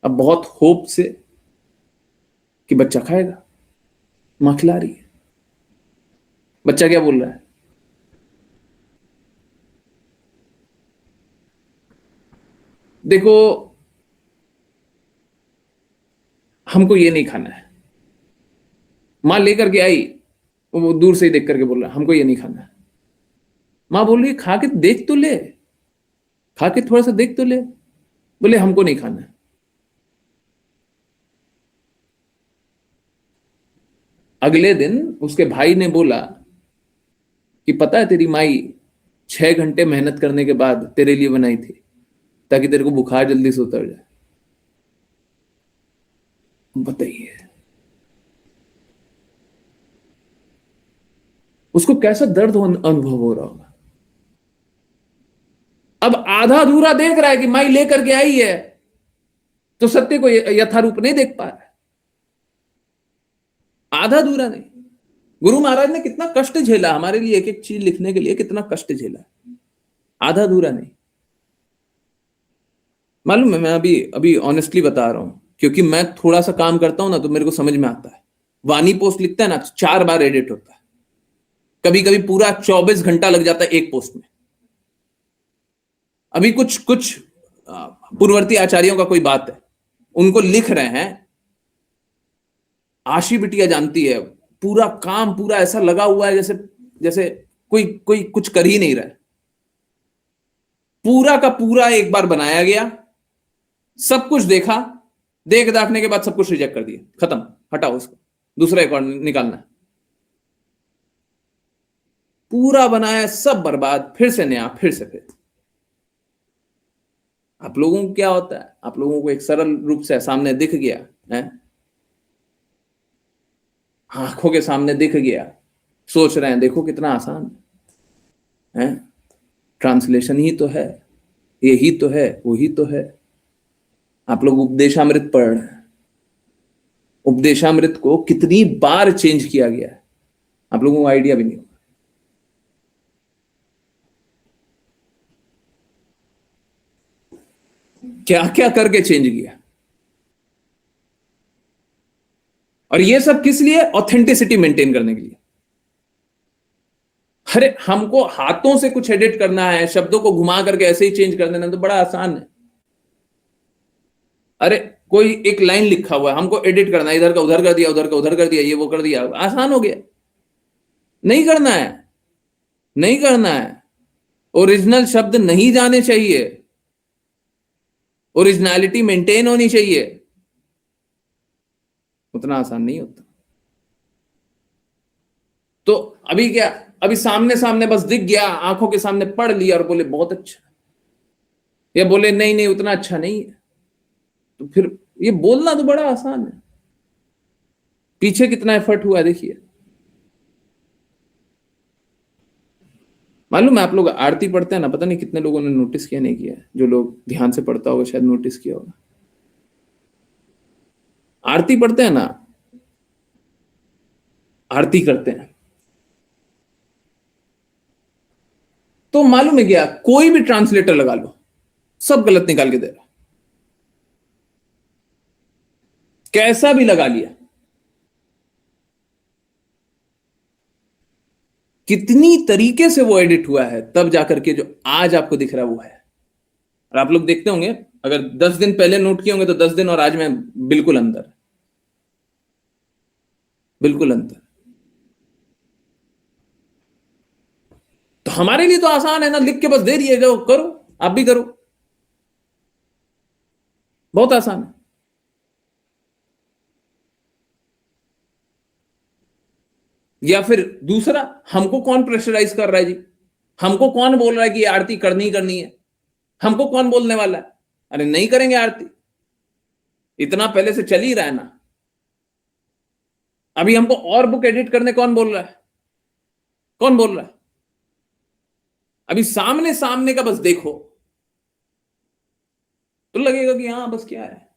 Speaker 1: अब बहुत होप से कि बच्चा खाएगा, मां खिला रही है। बच्चा क्या बोल रहा है? देखो, हमको ये नहीं खाना है। मां लेकर के आई, वो दूर से ही देख करके बोल रहा है हमको ये नहीं खाना है। मां बोल रही है खा के देख तो ले, खा के थोड़ा सा देख तो ले। बोले हमको नहीं खाना है। अगले दिन उसके भाई ने बोला कि पता है तेरी माई 6 घंटे मेहनत करने के बाद तेरे लिए बनाई थी ताकि तेरे को बुखार जल्दी से उतर जाए। बताइए उसको कैसा दर्द अनुभव हो रहा होगा। अब आधा अधूरा देख रहा है कि माई लेकर के आई है, तो सत्य को यथारूप नहीं देख पा रहा है। आधा अधूरा नहीं। गुरु महाराज ने कितना कष्ट झेला हमारे लिए, एक एक चीज लिखने के लिए कितना कष्ट झेला। आधा अधूरा नहीं। मालूम है, मैं अभी अभी ऑनेस्टली बता रहा हूं, क्योंकि मैं थोड़ा सा काम करता हूं ना, तो मेरे को समझ में आता है। वानी पोस्ट लिखता है ना, 4 बार एडिट होता है, कभी कभी पूरा 24 घंटा लग जाता है एक पोस्ट में। अभी कुछ कुछ पूर्ववर्ती आचार्यों का कोई बात है, उनको लिख रहे हैं, आशी बिटिया जानती है, पूरा काम पूरा ऐसा लगा हुआ है जैसे जैसे कोई कोई कुछ कर ही नहीं रहा है। पूरा का पूरा एक बार बनाया गया, सब कुछ देखा, देख दाखने के बाद सब कुछ रिजेक्ट कर दिया, खत्म, हटाओ उसको, दूसरा अकाउंट निकालना है। पूरा बनाया, सब बर्बाद, फिर से नया, फिर से फिर। आप लोगों को क्या होता है, आप लोगों को एक सरल रूप से सामने दिख गया है, आंखों के सामने दिख गया, सोच रहे हैं देखो कितना आसान है। ट्रांसलेशन ही तो है, यही तो है, वही तो है। आप लोग उपदेशामृत पढ़ रहे हैं, उपदेशामृत को कितनी बार चेंज किया गया है, आप लोगों को आइडिया भी नहीं होगा। क्या क्या करके चेंज किया। और ये सब किस लिए? ऑथेंटिसिटी मेंटेन करने के लिए। अरे हमको हाथों से कुछ एडिट करना है, शब्दों को घुमा करके ऐसे ही चेंज कर देना तो बड़ा आसान है। अरे कोई एक लाइन लिखा हुआ है, हमको एडिट करना है, इधर का उधर कर दिया, उधर का उधर कर दिया, ये वो कर दिया, आसान हो गया। नहीं करना है, नहीं करना है। ओरिजिनल शब्द नहीं जाने चाहिए, ओरिजिनलिटी मेंटेन होनी चाहिए। उतना आसान नहीं होता। तो अभी क्या, अभी सामने सामने बस दिख गया, आंखों के सामने पढ़ लिया और बोले बहुत अच्छा, या बोले नहीं नहीं उतना अच्छा नहीं है, तो फिर ये बोलना तो बड़ा आसान है। पीछे कितना एफर्ट हुआ है देखिए। मालूम है आप लोग आरती पढ़ते हैं ना, पता नहीं कितने लोगों ने नोटिस किया नहीं किया है, जो लोग ध्यान से पढ़ता होगा शायद नोटिस किया होगा। आरती पढ़ते हैं ना, आरती करते हैं तो मालूम है क्या, कोई भी ट्रांसलेटर लगा लो सब गलत निकाल के दे रहा, कैसा भी लगा लिया। कितनी तरीके से वो एडिट हुआ है, तब जाकर के जो आज आपको दिख रहा है वो है। और आप लोग देखते होंगे, अगर 10 दिन पहले नोट किए होंगे तो 10 दिन और आज में बिल्कुल अंतर, बिल्कुल अंतर। तो हमारे लिए तो आसान है ना, लिख के बस दे दिए, जाओ करो, आप भी करो, बहुत आसान है। या फिर दूसरा, हमको कौन प्रेशराइज कर रहा है जी, हमको कौन बोल रहा है कि ये आरती करनी ही करनी है, हमको कौन बोलने वाला है, अरे नहीं करेंगे आरती, इतना पहले से चल ही रहा है ना। अभी हमको और बुक एडिट करने कौन बोल रहा है, कौन बोल रहा है? अभी सामने सामने का बस देखो तो लगेगा कि हाँ बस क्या है।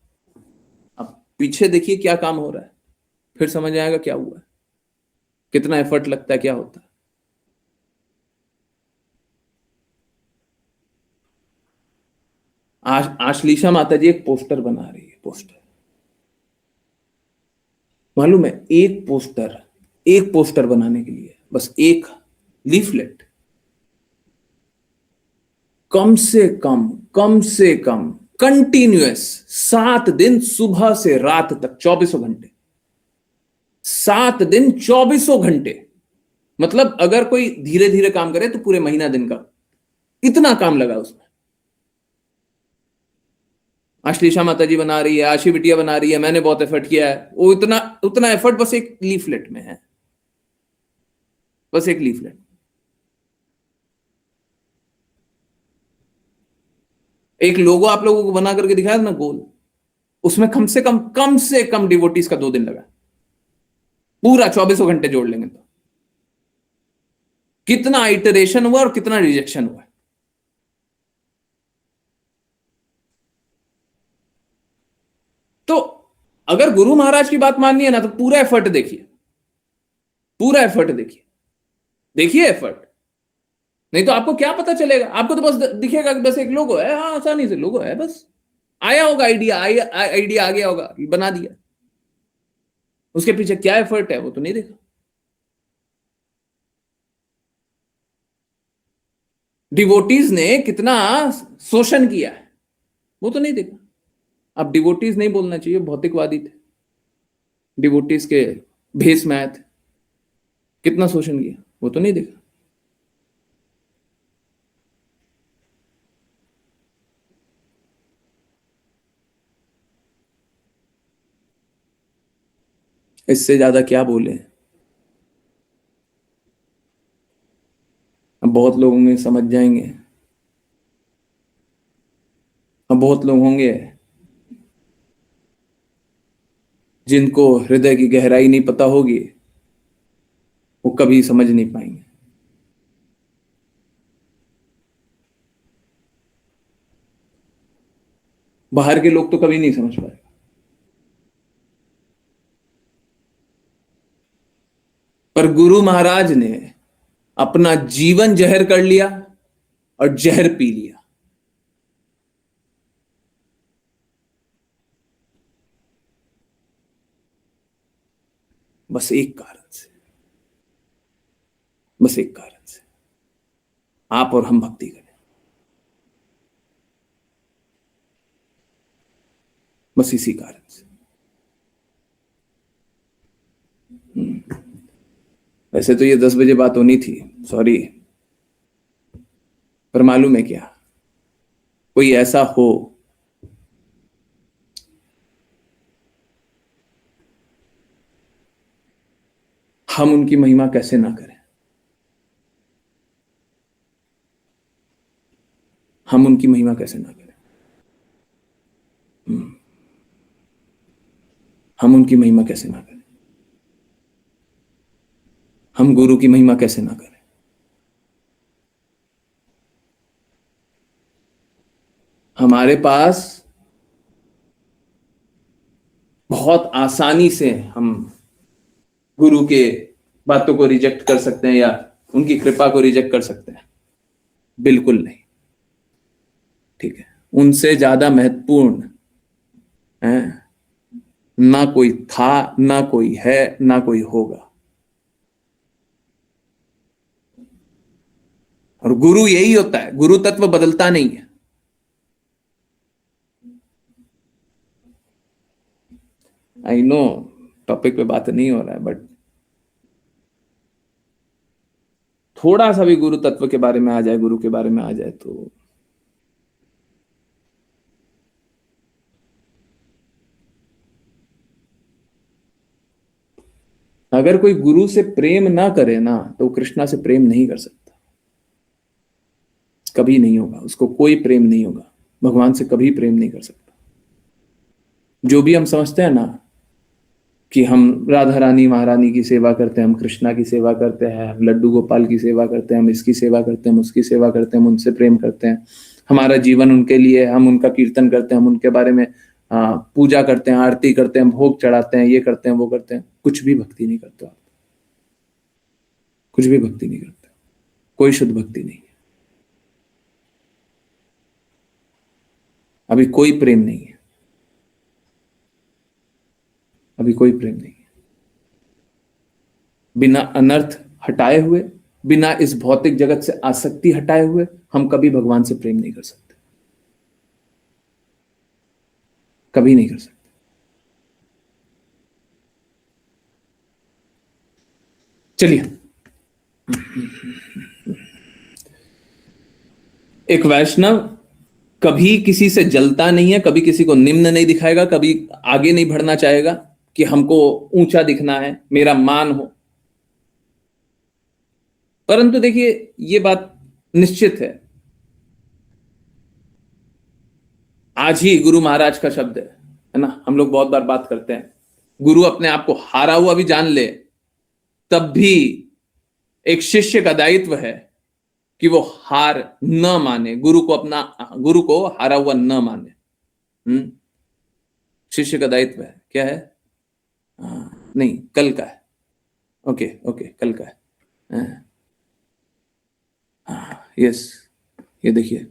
Speaker 1: अब पीछे देखिए क्या काम हो रहा है, फिर समझ आएगा क्या हुआ है, कितना एफर्ट लगता है, क्या होता है। आश्लीषा माता जी एक पोस्टर बना रही है, पोस्टर, मालूम है एक पोस्टर, एक पोस्टर बनाने के लिए बस एक लीफलेट, कम से कम कंटिन्यूअस 7 दिन सुबह से रात तक 24 घंटे, 7 दिन 24 घंटे, मतलब अगर कोई धीरे धीरे काम करे तो पूरे महीना दिन का इतना काम लगा उसमें। आश्लेषा माता जी बना रही है, आशी बिटिया बना रही है, मैंने बहुत एफर्ट किया है, वो इतना उतना एफर्ट बस एक लीफलेट में है, बस एक लीफलेट। एक लोगो आप लोगों को बना करके दिखाया था ना गोल, उसमें कम से कम डिवोटीज का 2 दिन लगा, पूरा 24 घंटे जोड़ लेंगे तो कितना इटरेशन हुआ और कितना रिजेक्शन हुआ। तो अगर गुरु महाराज की बात माननी है ना तो पूरा एफर्ट देखिए, पूरा एफर्ट देखिए, देखिए एफर्ट, नहीं तो आपको क्या पता चलेगा, आपको तो बस दिखेगा कि बस एक लोगो है, हाँ आसानी से लोगो है, बस आया होगा आइडिया, आइडिया आ गया होगा, बना दिया, उसके पीछे क्या एफर्ट है वो तो नहीं देखा। डिवोटीज ने कितना शोषण किया है वो तो नहीं देखा। अब डिवोटीज नहीं बोलना चाहिए, भौतिकवादी थे, डिवोटीज के भेष में आए थे, कितना शोषण किया वो तो नहीं देखा। इससे ज्यादा क्या बोले। अब बहुत लोग होंगे समझ जाएंगे, अब बहुत लोग होंगे जिनको हृदय की गहराई नहीं पता होगी, वो कभी समझ नहीं पाएंगे। बाहर के लोग तो कभी नहीं समझ पाए, पर गुरु महाराज ने अपना जीवन जहर कर लिया और जहर पी लिया, बस एक कारण से, बस एक कारण से। आप और हम भक्ति करें, बस इसी कारण से। वैसे तो ये 10 बजे बात होनी थी, सॉरी, पर मालूम है क्या, कोई ऐसा हो हम उनकी महिमा कैसे ना करें, हम उनकी महिमा कैसे ना करें, हम उनकी महिमा कैसे ना करें, हम गुरु की महिमा कैसे ना करें। हमारे पास बहुत आसानी से हम गुरु के बातों को रिजेक्ट कर सकते हैं या उनकी कृपा को रिजेक्ट कर सकते हैं, बिल्कुल नहीं। ठीक है, उनसे ज्यादा महत्वपूर्ण है ना कोई था, ना कोई है, ना कोई होगा। और गुरु यही होता है, गुरु तत्व बदलता नहीं है। आई नो टॉपिक पे बात नहीं हो रहा है, बट थोड़ा सा भी गुरु तत्व के बारे में आ जाए, गुरु के बारे में आ जाए तो अगर कोई गुरु से प्रेम ना करे ना तो कृष्णा से प्रेम नहीं कर सकता, कभी नहीं होगा, उसको कोई प्रेम नहीं होगा, भगवान से कभी प्रेम नहीं कर सकता। जो भी हम समझते हैं ना कि हम राधा रानी महारानी की सेवा करते हैं, हम कृष्णा की सेवा करते हैं, हम लड्डू गोपाल की सेवा करते हैं, हम इसकी सेवा करते हैं, हम उसकी सेवा करते हैं, हम उनसे प्रेम करते हैं, हमारा जीवन उनके लिए, हम उनका कीर्तन करते हैं, हम उनके बारे में पूजा करते हैं, आरती करते हैं, भोग चढ़ाते हैं, ये करते हैं, वो करते हैं, कुछ भी भक्ति नहीं करते आप, कुछ भी भक्ति नहीं करते, कोई शुद्ध भक्ति नहीं है, अभी कोई प्रेम नहीं है, अभी कोई प्रेम नहीं है। बिना अनर्थ हटाए हुए, बिना इस भौतिक जगत से आसक्ति हटाए हुए हम कभी भगवान से प्रेम नहीं कर सकते, कभी नहीं कर सकते। चलिए, एक वैष्णव कभी किसी से जलता नहीं है, कभी किसी को निम्न नहीं दिखाएगा, कभी आगे नहीं बढ़ना चाहेगा कि हमको ऊंचा दिखना है, मेरा मान हो। परंतु देखिए, ये बात निश्चित है, आज ही गुरु महाराज का शब्द है ना, हम लोग बहुत बार बात करते हैं, गुरु अपने आप को हारा हुआ भी जान ले तब भी एक शिष्य का दायित्व है कि वो हार न माने, गुरु को अपना, गुरु को हारा हुआ न माने। शिष्य का दायित्व है, क्या है? नहीं, कल का है, ओके ओके, कल का है। यस, ये देखिए,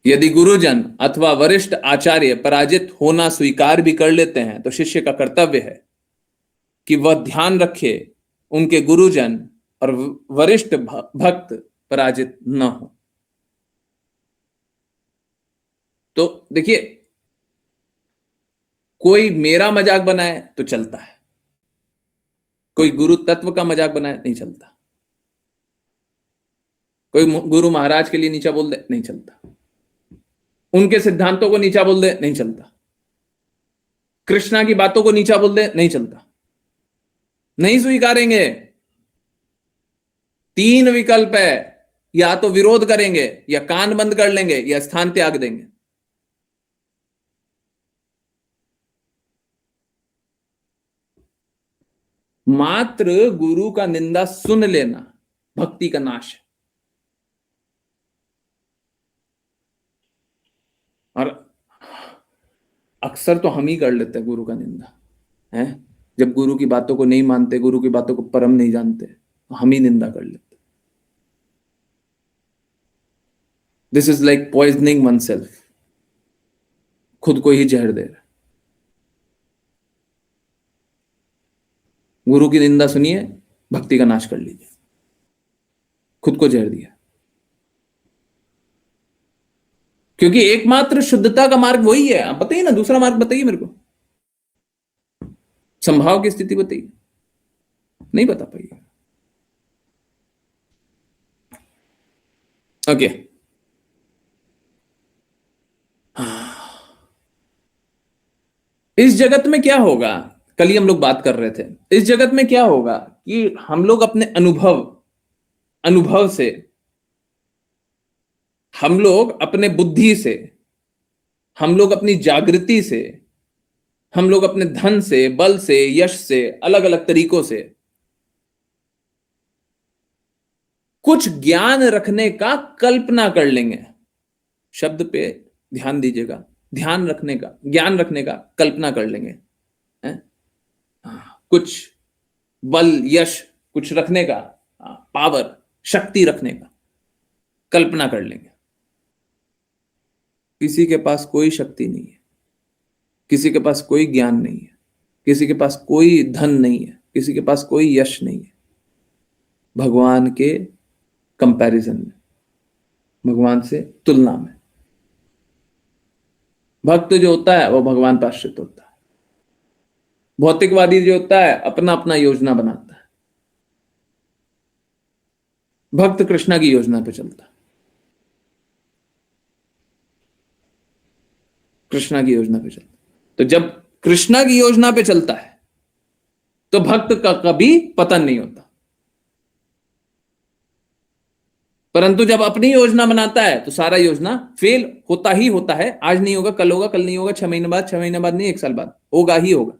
Speaker 1: यदि गुरुजन अथवा वरिष्ठ आचार्य पराजित होना स्वीकार भी कर लेते हैं तो शिष्य का कर्तव्य है कि वह ध्यान रखे उनके गुरुजन और वरिष्ठ भक्त पराजित न हो। तो देखिए, कोई मेरा मजाक बनाए तो चलता है, कोई गुरु तत्व का मजाक बनाए नहीं चलता, कोई गुरु महाराज के लिए नीचा बोल दे नहीं चलता, उनके सिद्धांतों को नीचा बोल दे नहीं चलता, कृष्णा की बातों को नीचा बोल दे नहीं चलता, नहीं स्वीकारेंगे। तीन विकल्प है, या तो विरोध करेंगे, या कान बंद कर लेंगे, या स्थान त्याग देंगे। मात्र गुरु का निंदा सुन लेना भक्ति का नाश है। और अक्सर तो हम ही कर लेते हैं गुरु का निंदा, है, जब गुरु की बातों को नहीं मानते, गुरु की बातों को परम नहीं जानते, तो हम ही निंदा कर लेते। This is like poisoning one self, खुद को ही जहर दे रहा। गुरु की निंदा सुनिए, भक्ति का नाश कर लीजिए, खुद को जहर दिया। क्योंकि एकमात्र शुद्धता का मार्ग वही है। आप बताइए ना, दूसरा मार्ग बताइए मेरे को, संभाव की स्थिति बताइए, नहीं बता पाइए। ओके, इस जगत में क्या होगा, कल ही हम लोग बात कर रहे थे, इस जगत में क्या होगा कि हम लोग अपने अनुभव अनुभव से, हम लोग अपने बुद्धि से, हम लोग अपनी जागृति से, हम लोग अपने धन से, बल से, यश से, अलग अलग तरीकों से कुछ ज्ञान रखने का कल्पना कर लेंगे। शब्द पे ध्यान दीजिएगा, ध्यान रखने का, ज्ञान रखने का कल्पना कर लेंगे, हैं? कुछ बल, यश कुछ रखने का, पावर, शक्ति रखने का कल्पना कर लेंगे। किसी के पास कोई शक्ति नहीं है, किसी के पास कोई ज्ञान नहीं है, किसी के पास कोई धन नहीं है, किसी के पास कोई यश नहीं है भगवान के कंपैरिजन में, भगवान से तुलना में। भक्त जो होता है वो भगवान पर आश्रित होता है, भौतिकवादी जो होता है अपना अपना योजना बनाता है, भक्त कृष्णा की योजना पे चलता है, कृष्णा की योजना पे चलता है। तो जब कृष्णा की योजना पे चलता है तो भक्त का कभी पतन नहीं होता, परंतु जब अपनी योजना बनाता है तो सारा योजना फेल होता ही होता है। आज नहीं होगा, कल होगा, कल नहीं होगा, 6 महीने बाद, 6 महीने बाद नहीं, 1 साल बाद होगा ही होगा।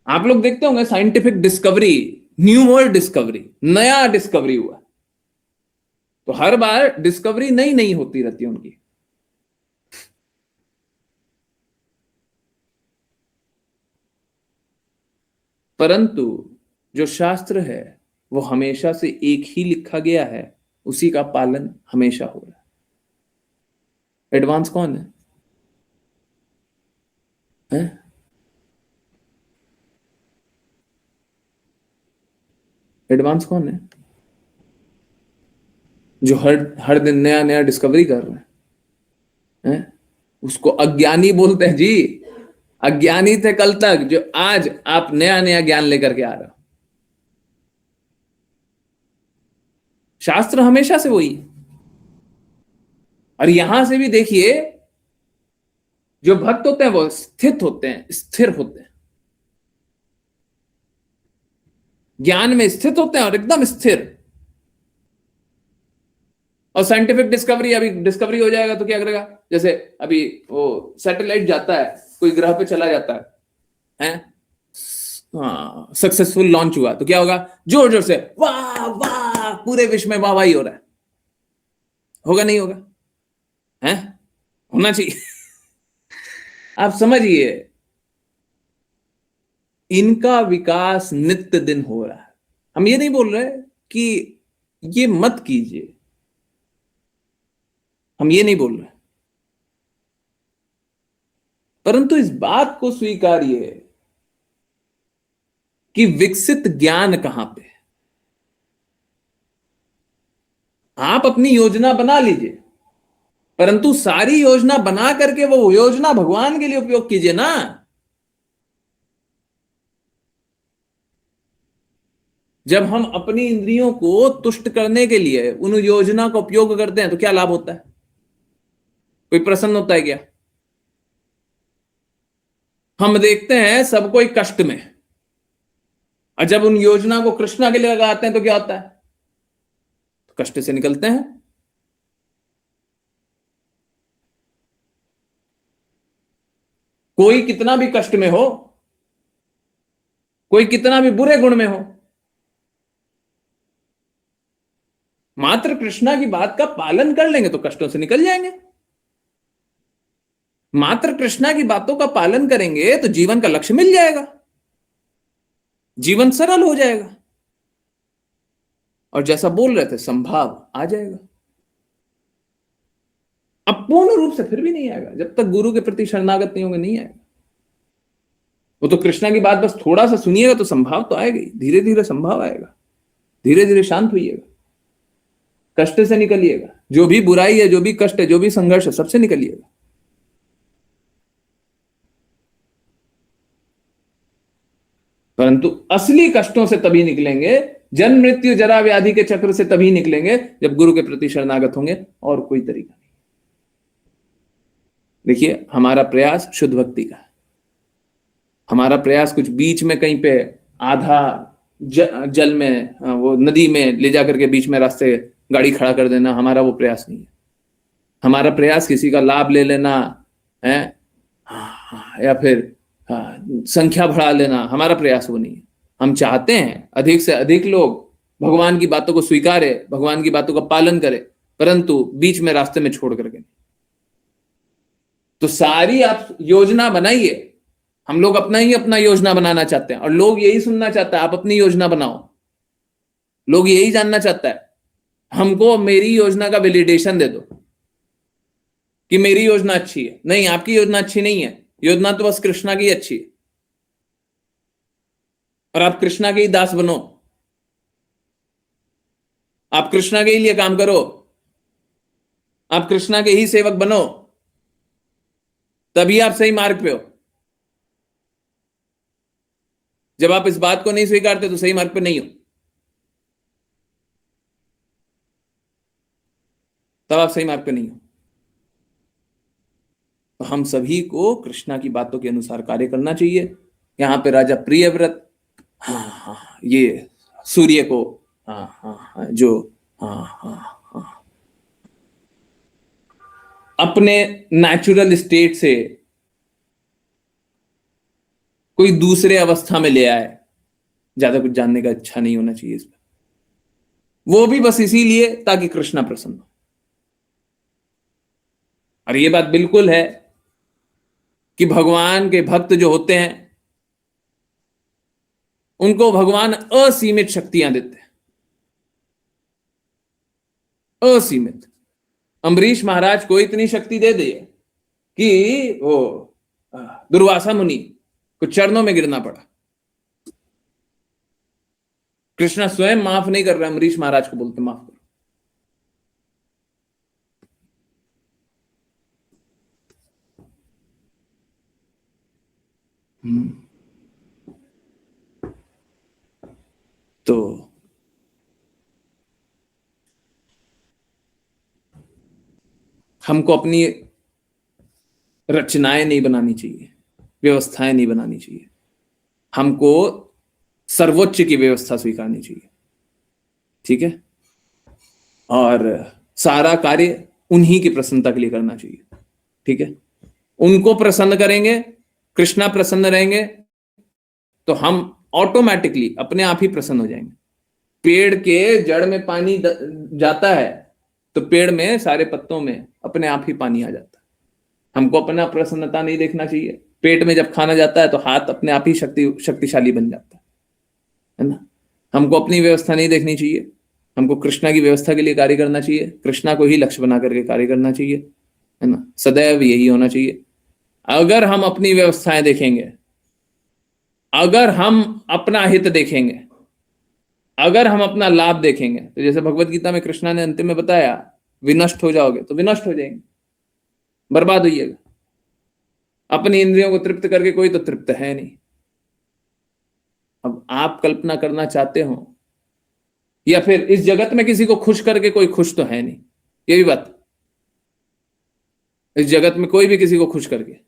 Speaker 1: आप लोग देखते होंगे scientific discovery, new world discovery, नया डिस्कवरी हुआ तो हर बार डिस्कवरी नई नई होती रहती है उनकी। परंतु जो शास्त्र है वो हमेशा से एक ही लिखा गया है, उसी का पालन हमेशा हो रहा है। एडवांस कौन है, हैं? एडवांस कौन है? जो हर हर दिन नया नया डिस्कवरी कर रहे हैं? उसको अज्ञानी बोलते हैं जी। अज्ञानी थे कल तक, जो आज आप नया नया ज्ञान लेकर के आ रहे हो। शास्त्र हमेशा से वही है। और यहां से भी देखिए, जो भक्त होते हैं वो स्थित होते हैं, स्थिर होते हैं, ज्ञान में स्थित होते हैं और एकदम स्थिर। और साइंटिफिक डिस्कवरी, अभी डिस्कवरी हो जाएगा तो क्या करेगा, जैसे अभी वो सैटेलाइट जाता है, कोई ग्रह पे चला जाता है, हाँ, सक्सेसफुल लॉन्च हुआ तो क्या होगा, जोर जोर से वाह वाह, पूरे विश्व में वाह वाह ही हो रहा है। होगा नहीं होगा, है होना चाहिए। आप समझिए, इनका विकास नित्य दिन हो रहा है। हम ये नहीं बोल रहे कि ये मत कीजिए, हम ये नहीं बोल रहे, परंतु इस बात को स्वीकारिए कि विकसित ज्ञान कहां पे है। आप अपनी योजना बना लीजिए, परंतु सारी योजना बना करके वो योजना भगवान के लिए उपयोग कीजिए ना। जब हम अपनी इंद्रियों को तुष्ट करने के लिए उन योजना का उपयोग करते हैं तो क्या लाभ होता है? कोई प्रसन्न होता है क्या? हम देखते हैं सब कोई कष्ट में, और जब उन योजना को कृष्णा के लिए लगाते हैं तो क्या होता है? तो कष्ट से निकलते हैं। कोई कितना भी कष्ट में हो, कोई कितना भी बुरे गुण में हो, मात्र कृष्णा की बात का पालन कर लेंगे तो कष्टों से निकल जाएंगे। मात्र कृष्णा की बातों का पालन करेंगे तो जीवन का लक्ष्य मिल जाएगा, जीवन सरल हो जाएगा, और जैसा बोल रहे थे संभाव आ जाएगा। अब पूर्ण रूप से फिर भी नहीं आएगा, जब तक गुरु के प्रति शरणागत नहीं होंगे नहीं आएगा। वो तो कृष्णा की बात बस थोड़ा सा सुनिएगा तो संभाव तो आएगा ही, धीरे धीरे संभाव आएगा। धीरे धीरे शांत होइएगा, कष्ट से निकलिएगा, जो भी बुराई है, जो भी कष्ट है, जो भी संघर्ष है, सबसे निकलिएगा। परंतु असली कष्टों से तभी निकलेंगे, जन्म मृत्यु जरा व्याधि के चक्र से तभी निकलेंगे जब गुरु के प्रति शरणागत होंगे, और कोई तरीका नहीं। देखिए, हमारा प्रयास शुद्ध भक्ति का है। हमारा प्रयास कुछ बीच में कहीं पे आधा जल में, वो नदी में ले जाकर के बीच में रास्ते गाड़ी खड़ा कर देना, हमारा वो प्रयास नहीं है। हमारा प्रयास किसी का लाभ ले लेना है, या फिर संख्या बढ़ा लेना, हमारा प्रयास वो नहीं है। हम चाहते हैं अधिक से अधिक लोग भगवान की बातों को स्वीकारे, भगवान की बातों का पालन करे, परंतु बीच में रास्ते में छोड़ करके। तो सारी आप योजना बनाइए। हम लोग अपना ही अपना योजना बनाना चाहते हैं, और लोग यही सुनना चाहता है, आप अपनी योजना बनाओ। लोग यही जानना चाहता है, हमको मेरी योजना का वैलिडेशन दे दो कि मेरी योजना अच्छी है। नहीं, आपकी योजना अच्छी नहीं है, योजना तो बस कृष्णा की अच्छी है, और आप कृष्णा के ही दास बनो, आप कृष्णा के ही लिए काम करो, आप कृष्णा के ही सेवक बनो, तभी आप सही मार्ग पे हो। जब आप इस बात को नहीं स्वीकारते तो सही मार्ग पे नहीं हो, तब आप सही मार्ग पे नहीं हो। तो हम सभी को कृष्णा की बातों के अनुसार कार्य करना चाहिए। यहां पे राजा प्रियव्रत, ये सूर्य को, जो अपने नेचुरल स्टेट से कोई दूसरे अवस्था में ले आए, ज्यादा कुछ जानने का इच्छा नहीं होना चाहिए इसमें। वो भी बस इसीलिए ताकि कृष्णा प्रसन्न हो। और ये बात बिल्कुल है कि भगवान के भक्त जो होते हैं उनको भगवान असीमित शक्तियां देते हैं, असीमित। अम्बरीश महाराज को इतनी शक्ति दे दी कि वो दुर्वासा मुनि को चरणों में गिरना पड़ा। कृष्णा स्वयं माफ नहीं कर रहा, अम्बरीश महाराज को बोलते माफ करो। तो हमको अपनी रचनाएं नहीं बनानी चाहिए, व्यवस्थाएं नहीं बनानी चाहिए, हमको सर्वोच्च की व्यवस्था स्वीकारनी चाहिए। ठीक है, और सारा कार्य उन्हीं की प्रसन्नता के लिए करना चाहिए। ठीक है, उनको प्रसन्न करेंगे, कृष्णा प्रसन्न रहेंगे, तो हम ऑटोमेटिकली अपने आप ही प्रसन्न हो जाएंगे। पेड़ के जड़ में पानी जाता है तो पेड़ में सारे पत्तों में अपने आप ही पानी आ जाता है। हमको अपना प्रसन्नता नहीं देखना चाहिए। पेट में जब खाना जाता है तो हाथ अपने आप ही शक्तिशाली बन जाता है ना। हमको अपनी व्यवस्था नहीं देखनी चाहिए, हमको कृष्णा की व्यवस्था के लिए कार्य करना चाहिए, कृष्णा को ही लक्ष्य बना करके कार्य करना चाहिए, है ना। सदैव यही होना चाहिए। अगर हम अपनी व्यवस्थाएं देखेंगे, अगर हम अपना हित देखेंगे, अगर हम अपना लाभ देखेंगे, तो जैसे भगवत गीता में कृष्णा ने अंतिम में बताया, विनष्ट हो जाओगे, तो विनष्ट हो जाएंगे, बर्बाद होइएगा। अपनी इंद्रियों को तृप्त करके कोई तो तृप्त है नहीं। अब आप कल्पना करना चाहते हो, या फिर इस जगत में किसी को खुश करके कोई खुश तो है नहीं, ये भी बात। इस जगत में कोई भी किसी को खुश करके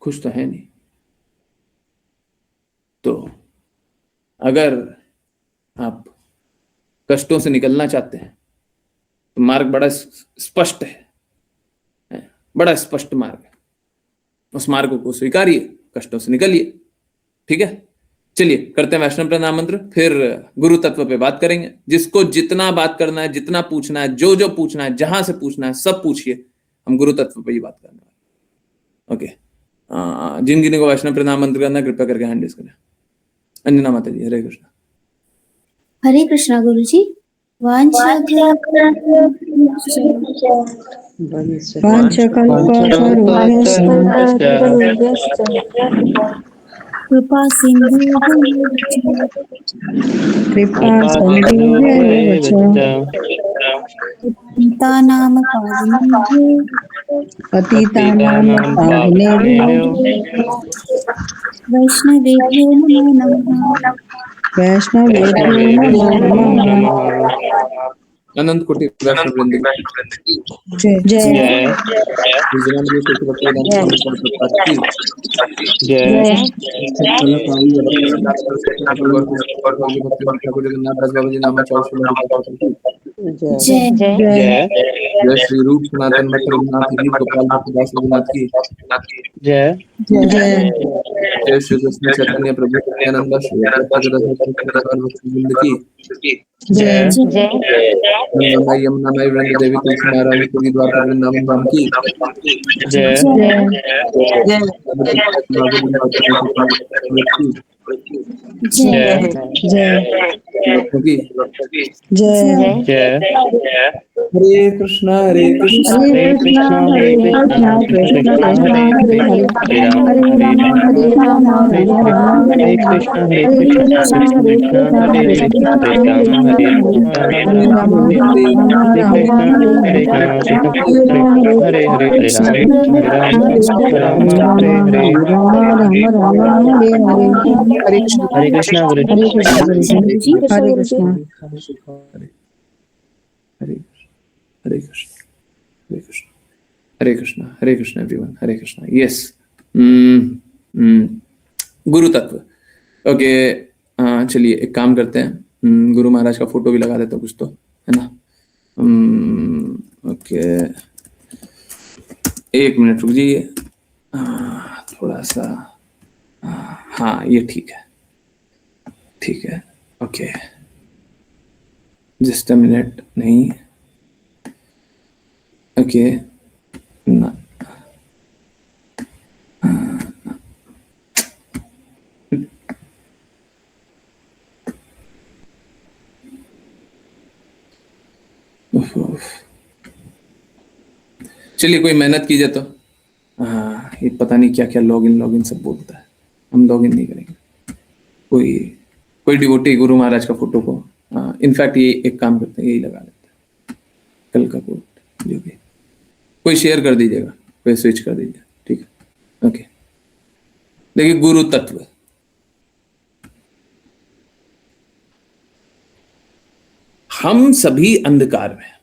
Speaker 1: खुश तो है नहीं। तो अगर आप कष्टों से निकलना चाहते हैं तो मार्ग बड़ा स्पष्ट है, बड़ा स्पष्ट मार्ग है। उस मार्ग को स्वीकारिए, कष्टों से निकलिए। ठीक है, चलिए करते हैं वैष्णव प्रणाम मंत्र, फिर गुरु तत्व पे बात करेंगे। जिसको जितना बात करना है, जितना पूछना है, जो जो पूछना है, जहां से पूछना है, सब पूछिए। हम गुरु तत्व पे ही बात करने वाले। ओके, जिन जिन को वैष्णव प्रणाम मंत्र करना, कृपया करके हैंड रेज करें। अंजना माता जी, हरे कृष्णा।
Speaker 3: हरे कृष्णा गुरु जी। कृपा सिंधु
Speaker 4: कृपा सिंधु च
Speaker 3: नाम पावनेभ्यो
Speaker 4: पतितानां पावनेभ्यो
Speaker 3: वैष्णवेभ्यो नमो नमः।
Speaker 4: वैष्णवेभ्यो नमो नमः।
Speaker 1: अनंत कोटि वैष्णव वृंद
Speaker 4: जय
Speaker 3: जय
Speaker 1: विजयनाथ जी के भक्तिवेदांत स्वामी प्रभुपाद की
Speaker 4: जय
Speaker 1: कनक आई अवतार भक्ति ठाकुर जगन्नाथ दास बाबा जी नामा चार की
Speaker 3: जय
Speaker 4: जय
Speaker 1: जय श्री रूप सनातन भक्त रघुनाथ जी गोपाल भक्त दास रघुनाथ की
Speaker 4: जय
Speaker 2: जय
Speaker 1: जय श्री कृष्ण चैतन्य प्रभु नित्यानंद श्री अद्वैत भक्त वृंद की
Speaker 4: जय
Speaker 1: गंगामाई यमुनामाई वृंद देवी तुलसी महारानी पुरी द्वारका वृंदावन धाम की
Speaker 4: जय
Speaker 3: जय
Speaker 1: क्योंकि
Speaker 4: जय जय
Speaker 1: हरे कृष्णा
Speaker 4: कृष्णा हरे कृष्णा कृष्ण कृष्ण हरे हरे हरे राम हरे राम हरे कृष्ण कृष्ण कृष्ण हरे राम हरे राम हरे राम हरे हरे हरे कृष्णा गुरु
Speaker 2: हरे कृष्ण
Speaker 4: हरे कृष्णा
Speaker 1: हरे हरे कृष्ण हरे कृष्ण हरे कृष्ण हरे कृष्ण एवरीवन हरे कृष्ण यस गुरु तत्व ओके चलिए एक काम करते हैं गुरु महाराज का फोटो भी लगा देते हैं कुछ तो है ना ओके एक मिनट रुक जाइए थोड़ा सा हाँ ये ठीक है ओके जस्ट अ मिनट नहीं ओके ना चलिए कोई मेहनत कीजिए तो हाँ ये पता नहीं क्या क्या लॉगिन सब बोलता है हम लॉगिन नहीं करेंगे कोई डिवोटी गुरु महाराज का फोटो को इनफैक्ट ये एक काम करते हैं यही लगा लेते हैं कल का कोट जो भी कोई शेयर कर दीजिएगा कोई स्विच कर दीजिए ठीक है ओके देखिए गुरु तत्व हम सभी अंधकार में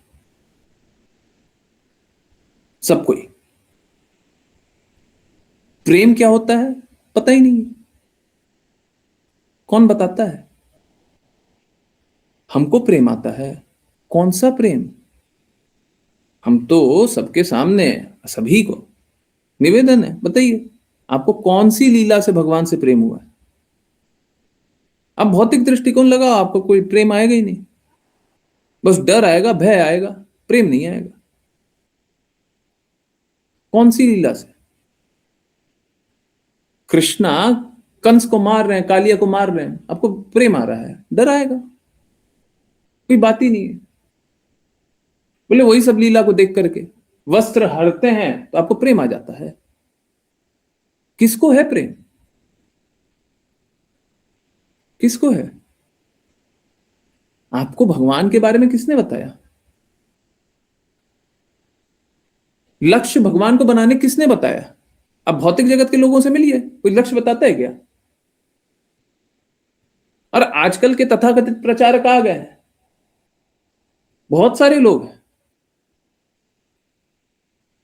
Speaker 1: सब कोई प्रेम क्या होता है पता ही नहीं कौन बताता है हमको प्रेम आता है कौन सा प्रेम हम तो सबके सामने सभी को निवेदन है बताइए आपको कौन सी लीला से भगवान से प्रेम हुआ है अब भौतिक दृष्टिकोण लगाओ आपको कोई प्रेम आएगा ही नहीं बस डर आएगा भय आएगा प्रेम नहीं आएगा कौन सी लीला से कृष्णा कंस को मार रहे हैं कालिया को मार रहे हैं आपको प्रेम आ रहा है डर आएगा कोई बात ही नहीं है बोले वही सब लीला को देख करके वस्त्र हरते हैं तो आपको प्रेम आ जाता है किसको है प्रेम किसको है आपको भगवान के बारे में किसने बताया लक्ष्य भगवान को बनाने किसने बताया अब भौतिक जगत के लोगों से मिलिए कोई लक्ष्य बताता है क्या और आजकल के तथाकथित प्रचारक आ गए हैं बहुत सारे लोग हैं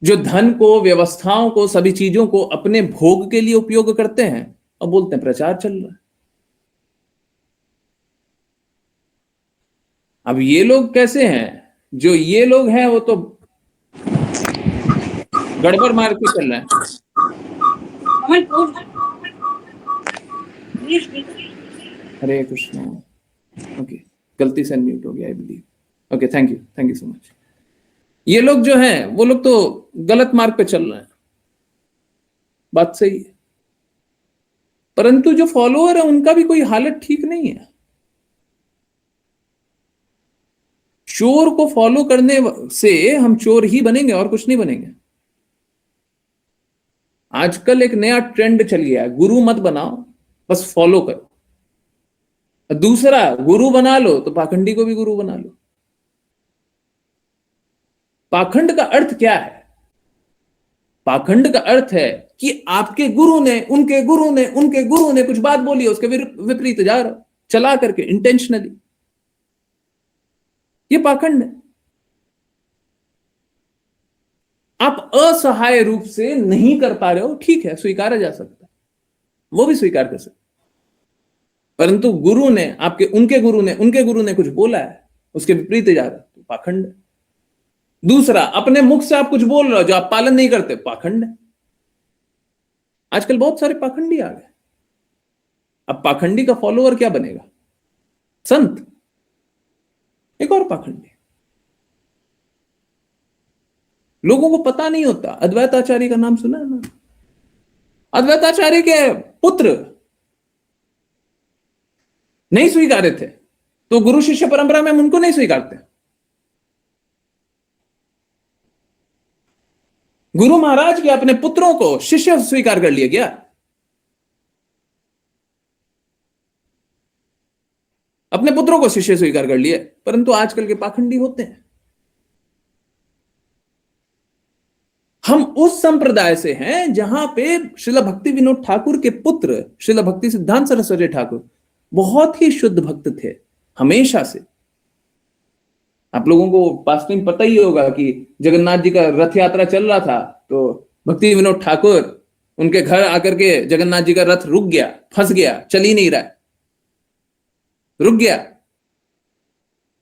Speaker 1: जो धन को व्यवस्थाओं को सभी चीजों को अपने भोग के लिए उपयोग करते हैं और बोलते हैं प्रचार चल रहा है अब ये लोग कैसे हैं जो ये लोग हैं वो तो गड़बड़ मार के चल रहे हैं हरे कृष्णा ओके गलती से अनम्यूट हो गया I believe okay thank you so much ये लोग जो हैं वो लोग तो गलत मार्ग पे चल रहे हैं बात सही है परंतु जो फॉलोअर है उनका भी कोई हालत ठीक नहीं है चोर को फॉलो करने से हम चोर ही बनेंगे और कुछ नहीं बनेंगे आजकल एक नया ट्रेंड चल गया है गुरु मत बनाओ बस फॉलो करो। दूसरा, गुरु बना लो तो पाखंडी को भी गुरु बना लो। पाखंड का अर्थ क्या है? पाखंड का अर्थ है कि आपके गुरु ने, उनके गुरु ने, उनके गुरु ने कुछ बात बोली है, उसके विपरीत जा रहा, चला करके इंटेंशनली, ये पाखंड है। आप असहाय रूप से नहीं कर पा रहे हो, ठीक है, स्वीकारा जा सकता है, वो भी स्वीकार कर सकते, परंतु गुरु ने, आपके उनके गुरु ने, उनके गुरु ने कुछ बोला है, उसके विपरीत जा रहा है, तो पाखंड है। दूसरा, अपने मुख से आप कुछ बोल रहे हो जो आप पालन नहीं करते, पाखंड है। आजकल बहुत सारे पाखंडी आ गए। अब पाखंडी का फॉलोअर क्या बनेगा? संत। एक और पाखंडी, लोगों को पता नहीं होता। अद्वैताचार्य का नाम सुना है ना? अद्वैताचार्य के पुत्र नहीं स्वीकारे थे, तो गुरु शिष्य परंपरा में हम उनको नहीं स्वीकारते। गुरु महाराज के अपने पुत्रों को शिष्य स्वीकार कर लिया गया। अपने पुत्रों को शिष्य स्वीकार कर लिए, परंतु आजकल के पाखंडी होते हैं। हम उस संप्रदाय से हैं जहां पे श्रील भक्ति विनोद ठाकुर के पुत्र श्रील भक्ति सिद्धांत सरस्वती ठाकुर बहुत ही शुद्ध भक्त थे हमेशा से। आप लोगों को पास्ट में पता ही होगा कि जगन्नाथ जी का रथ यात्रा चल रहा था, तो भक्ति विनोद ठाकुर उनके घर आकर के जगन्नाथ जी का रथ रुक गया, फंस गया, चल ही नहीं रहा है, रुक गया।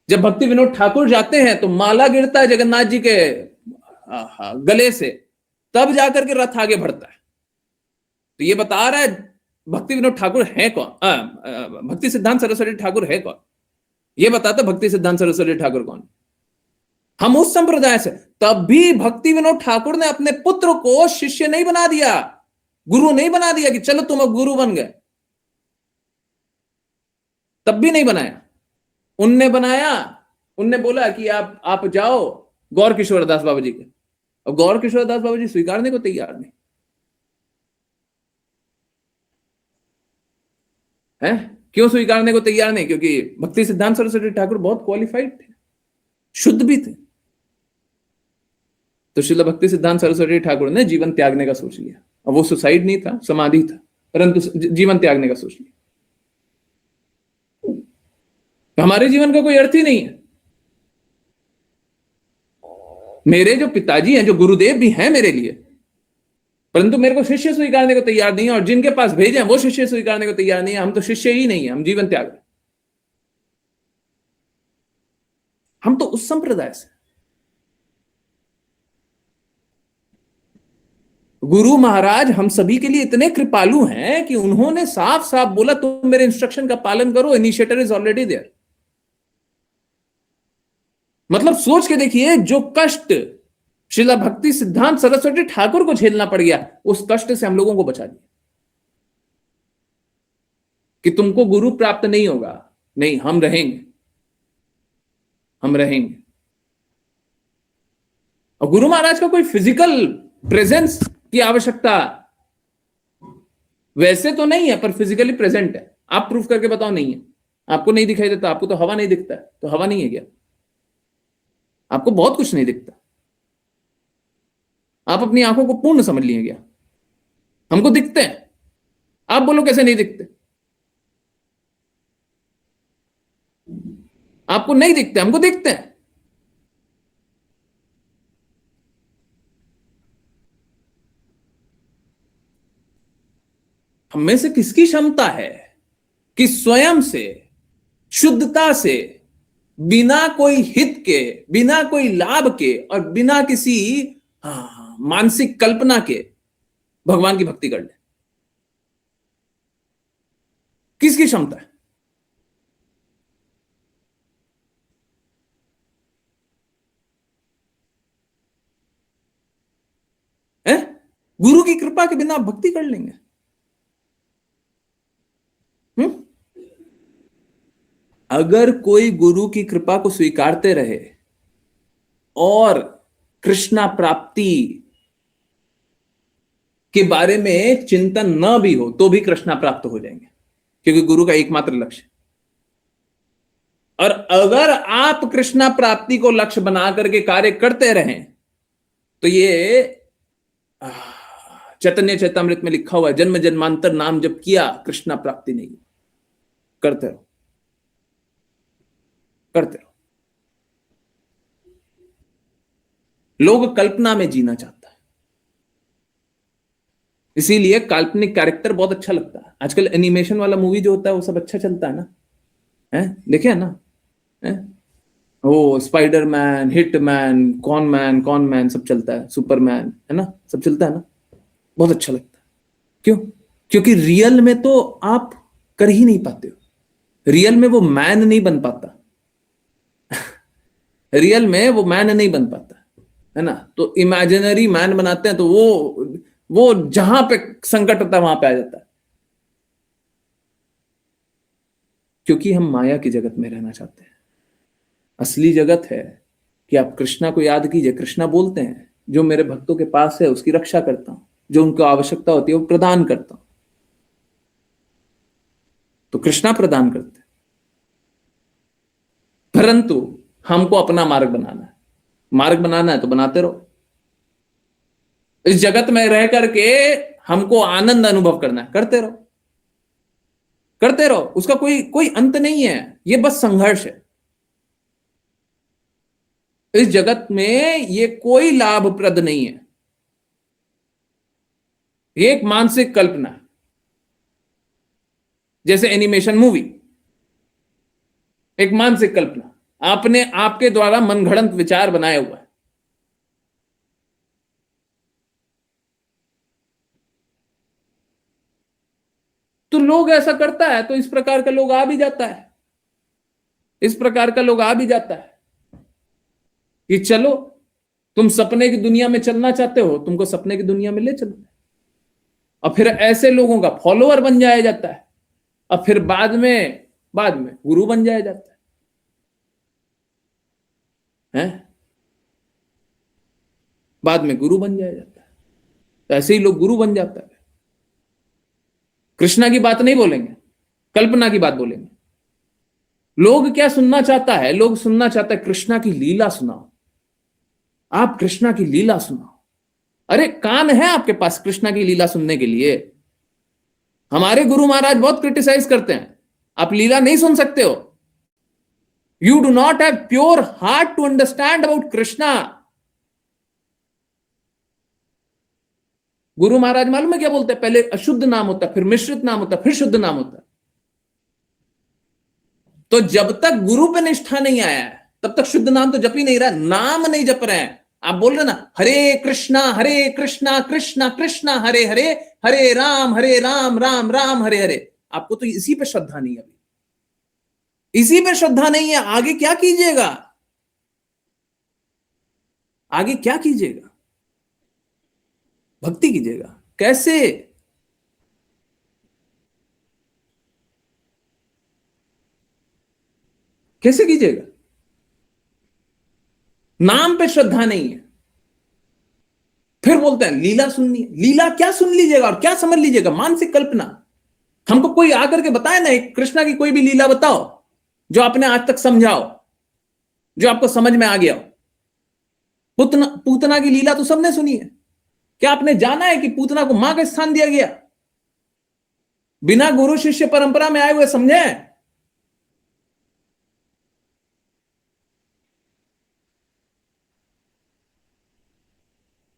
Speaker 1: जब भक्ति विनोद ठाकुर जाते हैं तो माला गिरता है जगन्नाथ जी के गले से, तब जाकर के रथ आगे बढ़ता है। तो ये बता रहा है भक्ति विनोद ठाकुर है कौन, भक्ति सिद्धांत सरस्वती ठाकुर है कौन, ये बताता भक्ति सिद्धांत सरस्वती ठाकुर कौन। हम उस संप्रदाय से, तब भी भक्ति विनोद ठाकुर ने अपने पुत्र को शिष्य नहीं बना दिया, गुरु नहीं बना दिया कि चलो तुम अब गुरु बन गए, तब भी नहीं बनाया। उनने बनाया, उनने बोला कि आप जाओ गौर किशोर दास बाबा जी के, और गौर किशोर दास बाबा जी स्वीकारने को तैयार नहीं है। क्यों स्वीकारने को तैयार नहीं? क्योंकि भक्ति सिद्धांत सरस्वती ठाकुर बहुत क्वालिफाइड थे, शुद्ध भी थे। तो श्रील भक्ति सिद्धांत सरस्वती ठाकुर ने जीवन त्यागने का सोच लिया, और वो सुसाइड नहीं था, समाधि था, परंतु जीवन त्यागने का सोच लिया। तो हमारे जीवन का कोई अर्थ ही नहीं है। मेरे जो पिताजी हैं, जो गुरुदेव भी हैं मेरे लिए, परंतु मेरे को शिष्य स्वीकारने को तैयार नहीं है, और जिनके पास भेजे हैं वो शिष्य स्वीकारने को तैयार नहीं है। हम तो शिष्य ही नहीं है, हम जीवन त्याग रहे। हम तो उस संप्रदाय से। गुरु महाराज हम सभी के लिए इतने कृपालु हैं कि उन्होंने साफ साफ बोला तुम मेरे इंस्ट्रक्शन का पालन करो, इनिशिएटर इज ऑलरेडी देयर। मतलब सोच के देखिए, जो कष्ट श्रील भक्ति सिद्धांत सरस्वती ठाकुर को झेलना पड़ गया, उस कष्ट से हम लोगों को बचा दिया कि तुमको गुरु प्राप्त नहीं होगा। नहीं, हम रहेंगे, हम रहेंगे। और गुरु महाराज का कोई फिजिकल प्रेजेंस की आवश्यकता वैसे तो नहीं है, पर फिजिकली प्रेजेंट है। आप प्रूफ करके बताओ नहीं है। आपको नहीं दिखाई देता, आपको तो हवा नहीं दिखता है, तो हवा नहीं है क्या? आपको बहुत कुछ नहीं दिखता, आप अपनी आंखों को पूर्ण समझ लिए क्या? हमको दिखते हैं, आप बोलो कैसे नहीं दिखते? आपको नहीं दिखते, हमको दिखते हैं। हम में से किसकी क्षमता है कि स्वयं से, शुद्धता से, बिना कोई हित के, बिना कोई लाभ के, और बिना किसी मानसिक कल्पना के भगवान की भक्ति कर ले? किसकी क्षमता है? गुरु की कृपा के बिना आप भक्ति कर लेंगे? अगर कोई गुरु की कृपा को स्वीकारते रहे और कृष्णा प्राप्ति के बारे में चिंतन न भी हो, तो भी कृष्णा प्राप्त हो जाएंगे। क्योंकि गुरु का एकमात्र लक्ष्य। और अगर आप कृष्णा प्राप्ति को लक्ष्य बना करके कार्य करते रहें तो ये चैतन्य चैतामृत में लिखा हुआ है, जन्म जन्मांतर नाम जब किया कृष्णा प्राप्ति नहीं। करते रहो, करते रहो। लोग कल्पना में जीना चाहता है, इसीलिए काल्पनिक कैरेक्टर बहुत अच्छा लगता है। आजकल एनिमेशन वाला मूवी जो होता है वो सब अच्छा चलता है ना, है देखे ना, है वो स्पाइडरमैन, हिटमैन, कॉन मैन सब चलता है, सुपरमैन है ना, सब चलता है ना, बहुत अच्छा लगता है। क्यों? क्योंकि रियल में तो आप कर ही नहीं पाते हो, रियल में वो मैन नहीं बन पाता रियल में वो मैन नहीं बन पाता है ना, तो इमेजिनरी मैन बनाते हैं तो वो जहां पे संकट होता है वहां पे आ जाता है। क्योंकि हम माया की जगत में रहना चाहते हैं। असली जगत है कि आप कृष्णा को याद कीजिए। कृष्णा बोलते हैं जो मेरे भक्तों के पास है उसकी रक्षा करता हूं, जो उनको आवश्यकता होती है वो प्रदान करता हूं। तो कृष्णा प्रदान करते हैं, परंतु हमको अपना मार्ग बनाना है। मार्ग बनाना है तो बनाते रहो। इस जगत में रह करके हमको आनंद अनुभव करना है, करते रहो, करते रहो। उसका कोई अंत नहीं है, ये बस संघर्ष है। इस जगत में ये कोई लाभप्रद नहीं है, ये एक मानसिक कल्पना है। जैसे एनिमेशन मूवी, एक मानसिक कल्पना, आपने आपके द्वारा मनगढ़ंत विचार बनाया हुआ है। तो लोग ऐसा करता है, तो इस प्रकार का लोग आ भी जाता है, इस प्रकार का लोग आ भी जाता है कि चलो तुम सपने की दुनिया में चलना चाहते हो, तुमको सपने की दुनिया में ले चलो। और फिर ऐसे लोगों का फॉलोअर बन जाया जाता है, और फिर बाद में गुरु बन जाया जाता है, बाद में गुरु बन जाया जाता है। तो ऐसे ही लोग गुरु बन जाता है। कृष्णा की बात नहीं बोलेंगे, कल्पना की बात बोलेंगे। लोग क्या सुनना चाहता है? लोग सुनना चाहता है कृष्णा की लीला सुनाओ, आप कृष्णा की लीला सुनाओ। अरे कान है आपके पास कृष्णा की लीला सुनने के लिए? हमारे गुरु महाराज बहुत क्रिटिसाइज करते हैं, आप लीला नहीं सुन सकते हो। You do not have pure heart to understand about Krishna. Guru Maharaj मालूम है क्या बोलते हैं? पहले अशुद्ध नाम होता है, फिर मिश्रित नाम होता है, फिर शुद्ध नाम होता है। तो जब तक गुरु पे निष्ठा नहीं आया है तब तक शुद्ध नाम तो जप ही नहीं रहा, नाम नहीं जप रहे हैं। आप बोल रहे ना हरे कृष्णा कृष्णा कृष्णा हरे हरे, हरे राम राम राम हरे हरे। आपको तो इसी पे श्रद्धा नहीं है, अभी इसी पे श्रद्धा नहीं है। आगे क्या कीजिएगा? आगे क्या कीजिएगा? भक्ति कीजिएगा। कैसे? कैसे कीजिएगा? नाम पे श्रद्धा नहीं है। फिर बोलते हैं लीला सुननी है। लीला क्या सुन लीजिएगा और क्या समझ लीजिएगा? मानसिक कल्पना। हमको कोई आकर के बताए ना, कृष्णा की कोई भी लीला बताओ जो आपने आज तक समझाओ, जो आपको समझ में आ गया हो। पूतना की लीला तो सबने सुनी है। क्या आपने जाना है कि पूतना को मां का स्थान दिया गया? बिना गुरु शिष्य परंपरा में आए हुए समझे?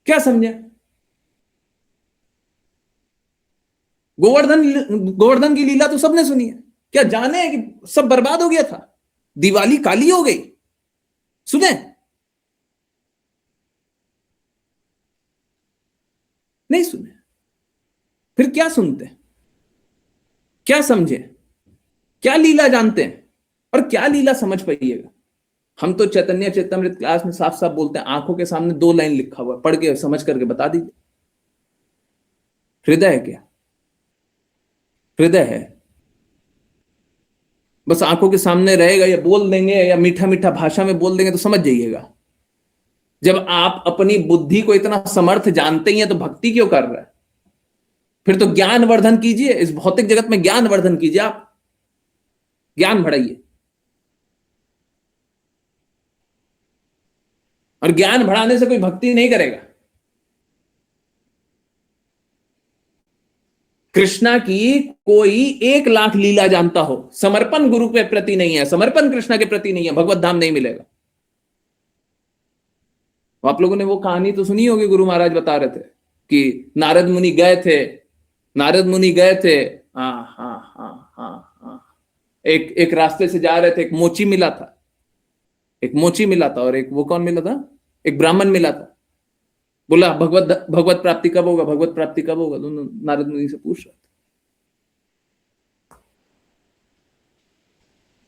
Speaker 1: क्या समझे? गोवर्धन की लीला तो सबने सुनी है। क्या जाने हैं कि सब बर्बाद हो गया था, दिवाली काली हो गई? सुने? नहीं सुने। फिर क्या सुनते हैं? क्या समझे? क्या लीला जानते हैं और क्या लीला समझ पाइएगा? हम तो चैतन्य चैतामृत क्लास में साफ साफ बोलते हैं, आंखों के सामने 2 लाइन लिखा हुआ है, पढ़ के समझ करके बता दीजिए। हृदय है क्या? हृदय है। बस आंखों के सामने रहेगा, या बोल देंगे या मीठा मीठा भाषा में बोल देंगे तो समझ जाइएगा। जब आप अपनी बुद्धि को इतना समर्थ जानते ही हैं तो भक्ति क्यों कर रहा है? फिर तो ज्ञान वर्धन कीजिए, इस भौतिक जगत में ज्ञान वर्धन कीजिए, आप ज्ञान बढ़ाइए। और ज्ञान बढ़ाने से कोई भक्ति नहीं करेगा। कृष्णा की कोई 1 लाख लीला जानता हो, समर्पण गुरु के प्रति नहीं है, समर्पण कृष्णा के प्रति नहीं है, भगवत धाम नहीं मिलेगा। आप लोगों ने वो कहानी तो सुनी होगी, गुरु महाराज बता रहे थे कि नारद मुनि गए थे, हाँ हाँ हाँ हाँ हाँ, एक रास्ते से जा रहे थे, एक मोची मिला था और एक वो कौन मिला था, एक ब्राह्मण मिला था। बोला भगवत प्राप्ति कब होगा, दोनों नारद मुनि से पूछ रहे थे।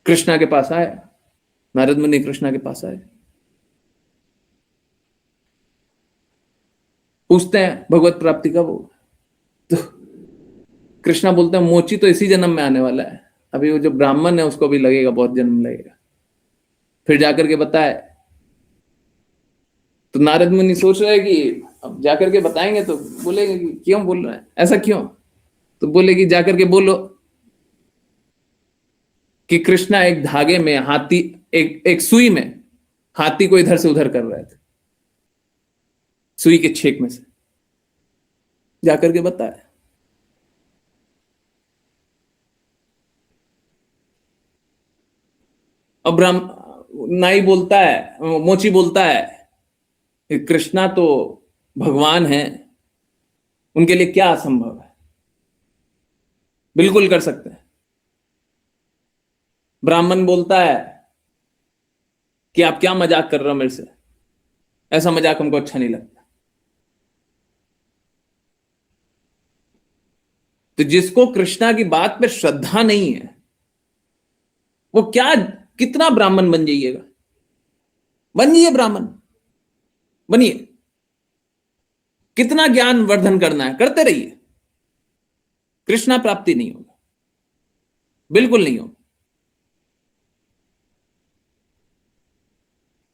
Speaker 1: कृष्णा के पास आए, नारद मुनि कृष्णा के पास आए, पूछते हैं भगवत प्राप्ति कब होगा। तो कृष्णा बोलते हैं मोची तो इसी जन्म में आने वाला है, अभी वो जो ब्राह्मण है उसको भी लगेगा, बहुत जन्म लगेगा, फिर जाकर के बताए। तो नारद मुनि सोच रहे हैं कि अब जाकर के बताएंगे तो बोलेंगे कि क्यों बोल रहे हैं, ऐसा क्यों। तो बोले कि जाकर के बोलो कि कृष्णा एक धागे में हाथी, एक सुई में हाथी को इधर से उधर कर रहे थे, सुई के छेक में से, जाकर के बताए। अब नाई बोलता है, मोची बोलता है कि कृष्णा तो भगवान है, उनके लिए क्या असंभव है, बिल्कुल कर सकते हैं। ब्राह्मण बोलता है कि आप क्या मजाक कर रहे हो मेरे से, ऐसा मजाक हमको अच्छा नहीं लगता। तो जिसको कृष्णा की बात पे श्रद्धा नहीं है, वो कितना ब्राह्मण बन जाइएगा, बनिए ब्राह्मण, बनिए, कितना ज्ञान वर्धन करना है करते रहिए, कृष्णा प्राप्ति नहीं होगा, बिल्कुल नहीं होगा।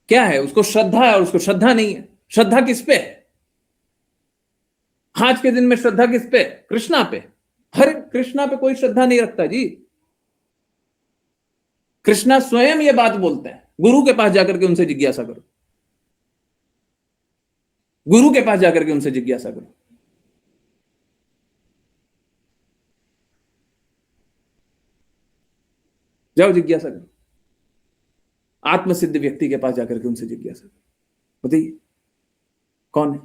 Speaker 1: क्या है, उसको श्रद्धा है और उसको श्रद्धा नहीं है। श्रद्धा किस पे है आज के दिन में? श्रद्धा किस पे? कृष्णा पे। हर कृष्णा पे कोई श्रद्धा नहीं रखता जी। कृष्णा स्वयं ये बात बोलते हैं, गुरु के पास जाकर के उनसे जिज्ञासा करो, गुरु के पास जाकर के उनसे जिज्ञासा करो। जाओ जिज्ञासा करो, आत्मसिद्ध व्यक्ति के पास जाकर के उनसे जिज्ञासा करो, बताइए कौन है।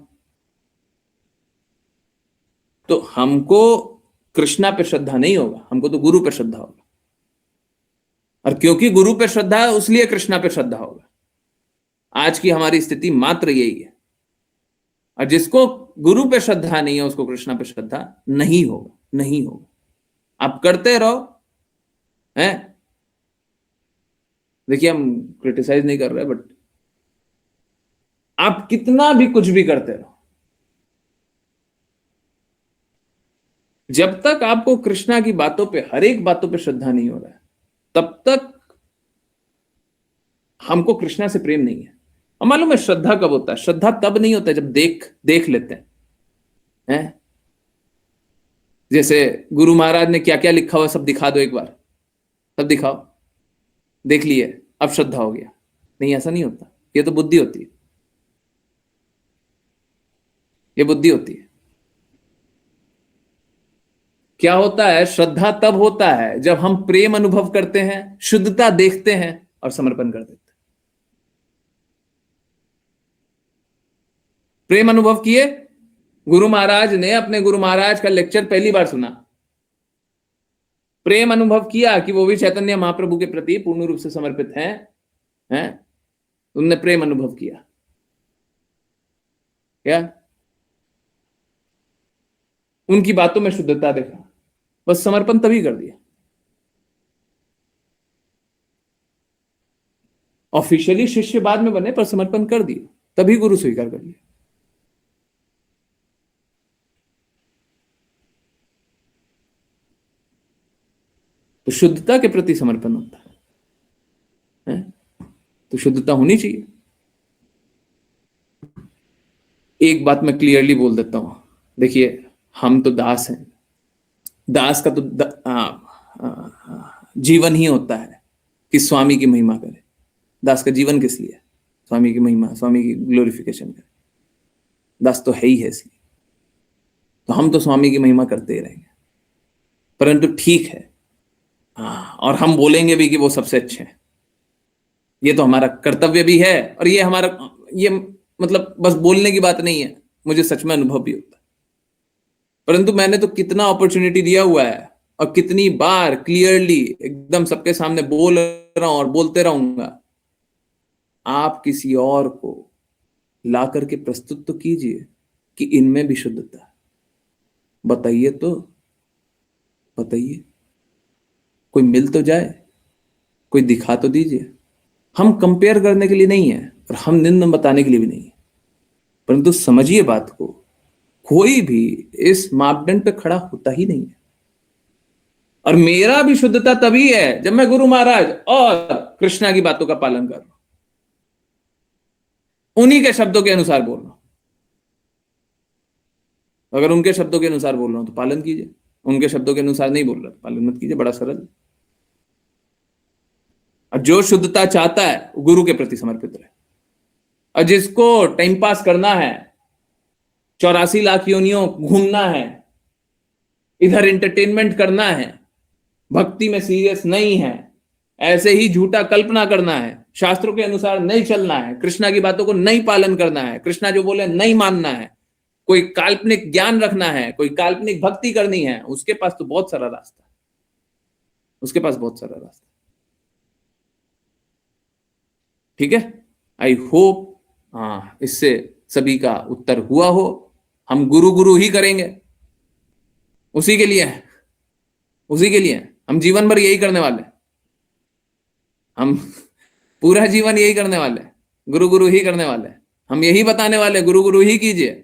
Speaker 1: तो हमको कृष्णा पे श्रद्धा नहीं होगा, हमको तो गुरु पे श्रद्धा होगा, और क्योंकि गुरु पे श्रद्धा है उसलिए कृष्णा पे श्रद्धा होगा। आज की हमारी स्थिति मात्र यही है, और जिसको गुरु पे श्रद्धा नहीं है उसको कृष्णा पे श्रद्धा नहीं होगा, नहीं होगा। आप करते रहो, हैं? देखिए हम क्रिटिसाइज नहीं कर रहे, बट आप कितना भी कुछ भी करते रहो, जब तक आपको कृष्णा की बातों पे, हर एक बातों पे श्रद्धा नहीं हो रहा है, तब तक हमको कृष्णा से प्रेम नहीं है। और मालूम है श्रद्धा कब होता है? श्रद्धा तब नहीं होता है जब देख लेते हैं। जैसे गुरु महाराज ने क्या क्या लिखा हुआ सब दिखा दो एक बार, सब दिखाओ, देख लिए अब श्रद्धा हो गया। नहीं, ऐसा नहीं होता, ये तो बुद्धि होती है, ये बुद्धि होती है। क्या होता है? श्रद्धा तब होता है जब हम प्रेम अनुभव करते हैं, शुद्धता देखते हैं और समर्पण कर देते हैं। प्रेम अनुभव किए, गुरु महाराज ने अपने गुरु महाराज का लेक्चर पहली बार सुना, प्रेम अनुभव किया कि वो भी चैतन्य महाप्रभु के प्रति पूर्ण रूप से समर्पित हैं, उनने प्रेम अनुभव किया। क्या? उनकी बातों में शुद्धता देखा, बस समर्पण तभी कर दिया। ऑफिशियली शिष्य बाद में बने, पर समर्पण कर दिया, तभी गुरु स्वीकार कर लिया। तो शुद्धता के प्रति समर्पण होता है, तो शुद्धता होनी चाहिए। एक बात मैं क्लियरली बोल देता हूं, देखिए हम तो दास हैं, दास का तो जीवन ही होता है कि स्वामी की महिमा करे। दास का जीवन किस लिए? स्वामी की महिमा, स्वामी की ग्लोरिफिकेशन करे। दास तो है ही है इसलिए। तो हम तो स्वामी की महिमा करते ही रहेंगे, परंतु ठीक है, और हम बोलेंगे भी कि वो सबसे अच्छे हैं। ये तो हमारा कर्तव्य भी है, और ये हमारा, ये मतलब बस बोलने की बात नहीं है, मुझे सच में अनुभव भी होता है। परंतु मैंने तो कितना अपॉर्चुनिटी दिया हुआ है, और कितनी बार क्लियरली एकदम सबके सामने बोल रहा हूं और बोलते रहूंगा। आप किसी और को ला करके प्रस्तुत तो कीजिए कि इनमें भी शुद्धता है। बताइए तो, बताइए, कोई मिल तो जाए, कोई दिखा तो दीजिए। हम कंपेयर करने के लिए नहीं है, और हम निंदा बताने के लिए भी नहीं है, परंतु समझिए बात को, कोई भी इस मापदंड पे खड़ा होता ही नहीं है। और मेरा भी शुद्धता तभी है जब मैं गुरु महाराज और कृष्णा की बातों का पालन कर रहा हूं, उन्हीं के शब्दों के अनुसार बोल रहा हूं। अगर उनके शब्दों के अनुसार बोल रहा हूं तो पालन कीजिए, उनके शब्दों के अनुसार नहीं बोल रहा तो पालन मत कीजिए। बड़ा सरल। और जो शुद्धता चाहता है वो गुरु के प्रति समर्पित रहे, और जिसको टाइम पास करना है, 84 लाख योनियों घूमना है, इधर एंटरटेनमेंट करना है, भक्ति में सीरियस नहीं है, ऐसे ही झूठा कल्पना करना है, शास्त्रों के अनुसार नहीं चलना है, कृष्णा की बातों को नहीं पालन करना है, कृष्णा जो बोले नहीं मानना है, कोई काल्पनिक ज्ञान रखना है, कोई काल्पनिक भक्ति करनी है, उसके पास तो बहुत सारा रास्ता है, उसके पास बहुत सारा रास्ता। ठीक है, आई होप इससे सभी का उत्तर हुआ हो। हम गुरु गुरु ही करेंगे, उसी के लिए, उसी के लिए हम जीवन भर यही करने वाले, हम पूरा जीवन यही करने वाले, गुरु गुरु ही करने वाले। हम यही बताने वाले, गुरु गुरु ही कीजिए,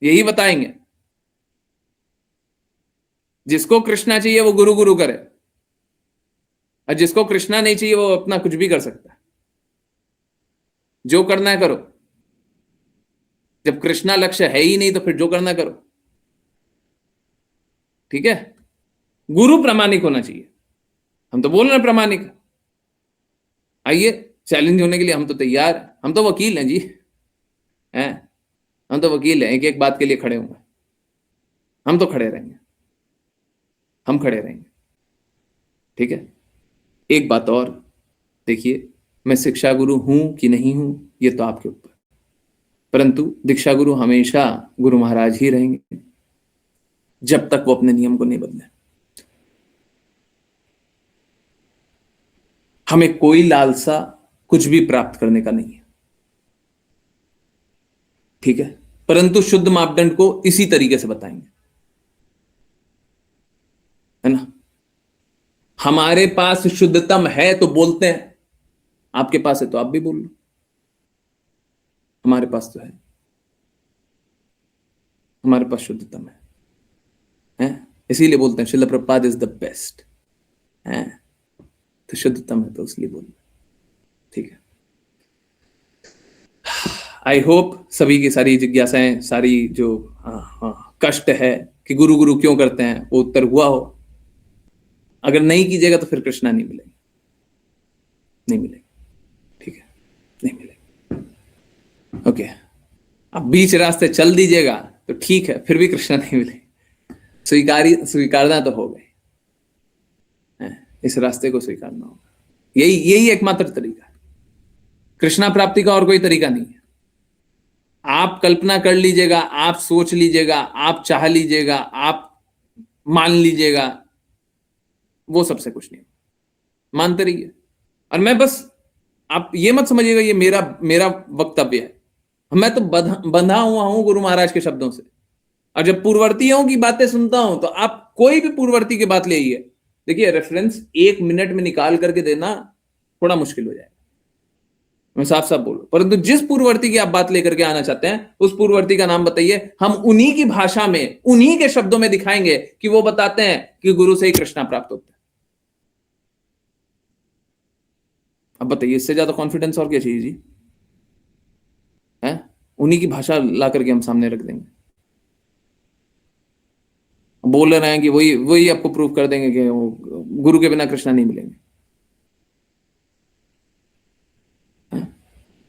Speaker 1: यही बताएंगे। जिसको कृष्णा चाहिए वो गुरु गुरु करे, और जिसको कृष्णा नहीं चाहिए वो अपना कुछ भी कर सकता है। जो करना है करो, जब कृष्णा लक्ष्य है ही नहीं तो फिर जो करना करो। ठीक है, गुरु प्रामाणिक होना चाहिए। हम तो बोल रहे हैं प्रामाणिक, आइए चैलेंज होने के लिए हम तो तैयार हैं, हम तो वकील हैं जी, हैं, हम तो वकील हैं, एक एक बात के लिए खड़े होंगे, हम तो खड़े रहेंगे, हम खड़े रहेंगे। ठीक है, एक बात और देखिए, मैं शिक्षा गुरु हूं कि नहीं हूं ये तो आपके ऊपर, परंतु दीक्षा गुरु हमेशा गुरु महाराज ही रहेंगे जब तक वो अपने नियम को नहीं बदले। हमें कोई लालसा कुछ भी प्राप्त करने का नहीं है, ठीक है, परंतु शुद्ध मापदंड को इसी तरीके से बताएंगे, है ना। हमारे पास शुद्धतम है तो बोलते हैं, आपके पास है तो आप भी बोल लो, हमारे पास तो है, हमारे पास शुद्धतम है? इसीलिए बोलते हैं Srila Prabhupada is the best है, तो शुद्धतम है तो इसलिए बोल। ठीक है, आई होप सभी की सारी जिज्ञासाएं, सारी जो कष्ट है कि गुरु गुरु क्यों करते हैं वो उत्तर हुआ हो। अगर नहीं कीजिएगा तो फिर कृष्णा नहीं मिलेगी, नहीं मिलेगी। ठीक है, नहीं मिलेगी। ओके, अब बीच रास्ते चल दीजिएगा तो ठीक है, फिर भी कृष्णा नहीं मिलेगी। स्वीकारना तो हो गई, इस रास्ते को स्वीकारना होगा, यही एकमात्र तरीका है। कृष्णा प्राप्ति का और कोई तरीका नहीं है। आप कल्पना कर लीजिएगा, आप सोच लीजिएगा, आप चाह लीजिएगा, आप मान लीजिएगा, वो सबसे कुछ नहीं, मानते रहिए। और मैं बस, आप ये मत समझिएगा ये मेरा वक्तव्य है, मैं तो बंधा हुआ हूं गुरु महाराज के शब्दों से। और जब पूर्ववर्तियों की बातें सुनता हूं तो आप कोई भी पूर्ववर्ती की बात ले आइए, देखिए रेफरेंस 1 मिनट में निकाल करके देना थोड़ा मुश्किल हो जाएगा, मैं साफ साफ बोलूं। परंतु जिस पूर्ववर्ती की आप बात लेकर के आना चाहते हैं उस पूर्ववर्ती का नाम बताइए, हम उन्हीं की भाषा में, उन्हीं के शब्दों में दिखाएंगे कि वो बताते हैं कि गुरु से ही कृष्णा प्राप्त होता है। अब बताइए, इससे ज्यादा कॉन्फिडेंस और क्या चाहिए जी? है, उन्हीं की भाषा ला करके हम सामने रख देंगे। बोल रहे हैं कि वही वही आपको प्रूव कर देंगे कि वो गुरु के बिना कृष्णा नहीं मिलेंगे।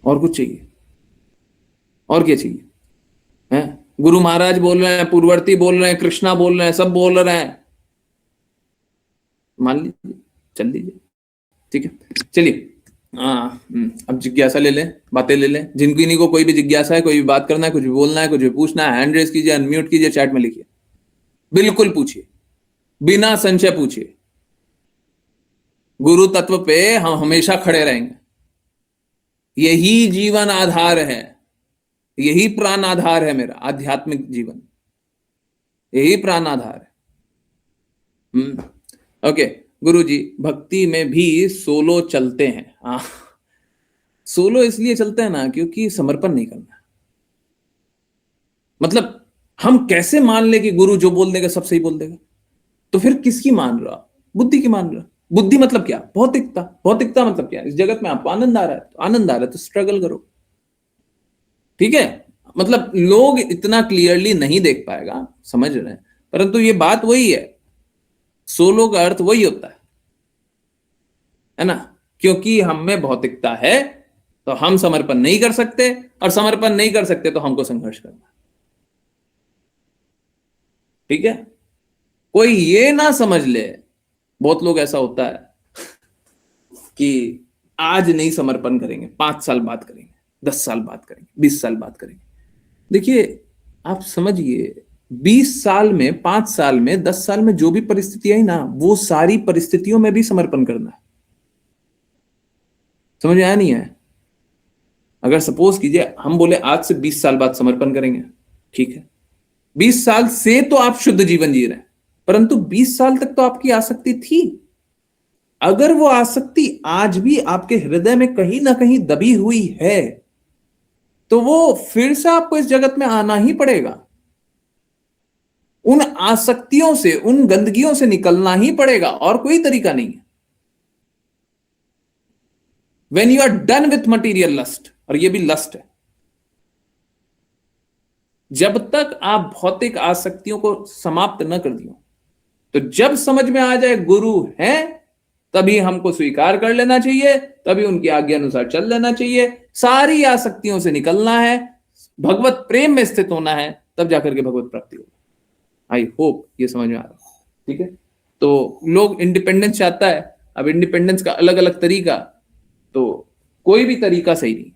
Speaker 1: और कुछ चाहिए? और क्या चाहिए? हैं? गुरु महाराज बोल रहे हैं, पूर्ववर्ती बोल रहे हैं, कृष्णा बोल रहे हैं, सब बोल रहे हैं, मान लीजिए, चल लीजिए, ठीक है। चलिए, अब जिज्ञासा ले लें, बातें ले लें। जिनको इन्हीं को कोई भी जिज्ञासा है, कोई भी बात करना है, कुछ भी बोलना है, कुछ भी पूछना है, हैंड रेज कीजिए, अनम्यूट कीजिए, चैट में लिखिए, बिल्कुल पूछिए, बिना संशय पूछिए। गुरु तत्व पे हम हमेशा खड़े रहेंगे। यही जीवन आधार है, यही प्राण आधार है मेरा आध्यात्मिक जीवन, यही प्राण आधार है। ओके गुरु जी, भक्ति में भी सोलो चलते हैं। हाँ, सोलो इसलिए चलते हैं ना क्योंकि समर्पण नहीं करना। मतलब हम कैसे मान ले कि गुरु जो बोल देगा सब सही बोल देगा? तो फिर किसकी मान रहा? बुद्धि की मान रहा। बुद्धि मतलब क्या? भौतिकता। भौतिकता मतलब क्या? इस जगत में आपको आनंद आ रहा है तो आनंद आ रहा है तो स्ट्रगल करो, ठीक है। मतलब लोग इतना क्लियरली नहीं देख पाएगा, समझ रहे हैं, परंतु ये बात वही है, सोलो का अर्थ वही होता है ना। क्योंकि हम में भौतिकता है तो हम समर्पण नहीं कर सकते, और समर्पण नहीं कर सकते तो हमको संघर्ष करना, ठीक है। कोई ये ना समझ ले, बहुत लोग ऐसा होता है कि आज नहीं समर्पण करेंगे, 5 साल बाद करेंगे, 10 साल बाद करेंगे, 20 साल बाद करेंगे। देखिए आप समझिए, 20 साल में, 5 साल में, 10 साल में जो भी परिस्थिति आई ना, वो सारी परिस्थितियों में भी समर्पण करना है। समझ में आया नहीं है? अगर सपोज कीजिए हम बोले आज से 20 साल बाद समर्पण करेंगे, ठीक है। 20 साल से तो आप शुद्ध जीवन जी रहे हैं, परंतु 20 साल तक तो आपकी आसक्ति थी। अगर वो आसक्ति आज भी आपके हृदय में कहीं ना कहीं दबी हुई है, तो वो फिर से आपको इस जगत में आना ही पड़ेगा। उन आसक्तियों से, उन गंदगियों से निकलना ही पड़ेगा, और कोई तरीका नहीं है। When you are done with material lust, और ये भी लस्ट है, जब तक आप भौतिक आसक्तियों को समाप्त न कर दियो, तो जब समझ में आ जाए गुरु हैं, तभी हमको स्वीकार कर लेना चाहिए, तभी उनकी आज्ञा अनुसार चल लेना चाहिए। सारी आसक्तियों से निकलना है, भगवत प्रेम में स्थित होना है, तब जाकर के भगवत प्राप्ति होगी। आई होप ये समझ में आ रहा है, ठीक है। तो लोग इंडिपेंडेंस चाहता है, अब इंडिपेंडेंस का अलग अलग तरीका, तो कोई भी तरीका सही नहीं।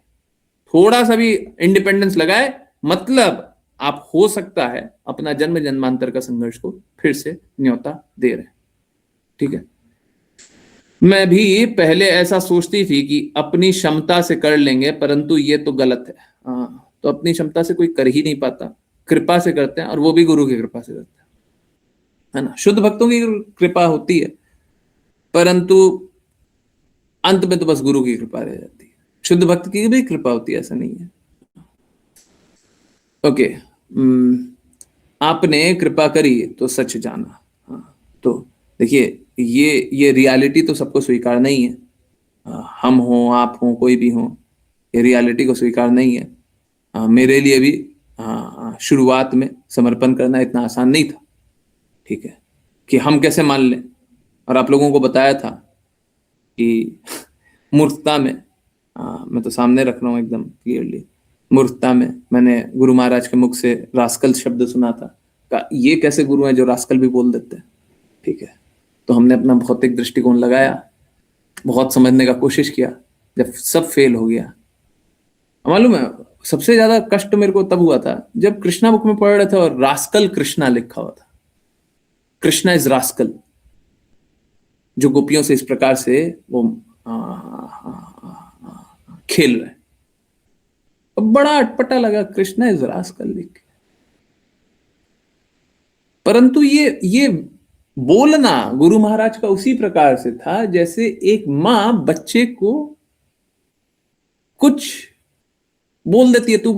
Speaker 1: थोड़ा सा भी इंडिपेंडेंस लगाए, मतलब आप हो सकता है अपना जन्म जन्मांतर का संघर्ष को फिर से न्योता दे रहे हैं, ठीक है। मैं भी पहले ऐसा सोचती थी कि अपनी क्षमता से कर लेंगे, परंतु ये तो गलत है। तो अपनी क्षमता से कोई कर ही नहीं पाता, कृपा से करते हैं, और वो भी गुरु की कृपा से करते हैं, है ना। शुद्ध भक्तों की कृपा होती है, परंतु अंत में तो बस गुरु की कृपा रह जाती है। शुद्ध भक्त की भी कृपा होती है, ऐसा नहीं है। ओके, आपने कृपा करी तो सच जाना। हाँ, तो देखिए ये रियलिटी तो सबको स्वीकार नहीं है। हम हो, आप हो, कोई भी हो, ये रियलिटी को स्वीकार नहीं है। मेरे लिए भी शुरुआत में समर्पण करना इतना आसान नहीं था, ठीक है, कि हम कैसे मान लें। और आप लोगों को बताया था कि मूर्खता में, मैं तो सामने रख रहा हूँ एकदम क्लियरली, मूर्खता में मैंने गुरु महाराज के मुख से रास्कल शब्द सुना था। ये कैसे गुरु हैं जो रास्कल भी बोल देते हैं, ठीक है। तो हमने अपना भौतिक दृष्टिकोण लगाया, बहुत समझने का कोशिश किया, जब सब फेल हो गया। मालूम है सबसे ज्यादा कष्ट मेरे को तब हुआ था जब कृष्णा बुक में पढ़ रहे थे और रास्कल कृष्णा लिखा हुआ था। कृष्णा इज रास्कल, जो गोपियों से इस प्रकार से वो खेल रहे हैं। बड़ा अटपटा लगा, कृष्णा इज रास्कल लिख। परंतु ये बोलना गुरु महाराज का उसी प्रकार से था जैसे एक मां बच्चे को कुछ बोल देती है, तू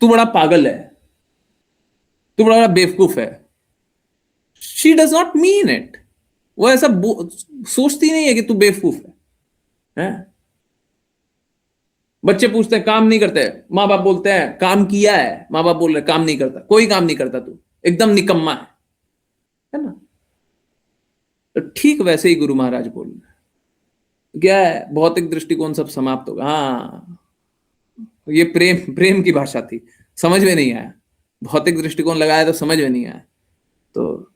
Speaker 1: बड़ा पागल है, तू बड़ा बेवकूफ है। She does not mean it. वो ऐसा सोचती नहीं है कि तू बेवकूफ है? बच्चे पूछते हैं काम नहीं करते, माँ बाप बोलते हैं काम किया है, माँ बाप बोल रहे काम नहीं करता, कोई काम नहीं करता, तू एकदम निकम्मा है ना। तो ठीक वैसे ही गुरु महाराज बोल रहे हैं, क्या है, भौतिक दृष्टिकोण सब समाप्त होगा। हाँ, ये प्रेम प्रेम की भाषा थी, समझ में नहीं आया। भौतिक दृष्टिकोण लगाया तो समझ में नहीं आया। तो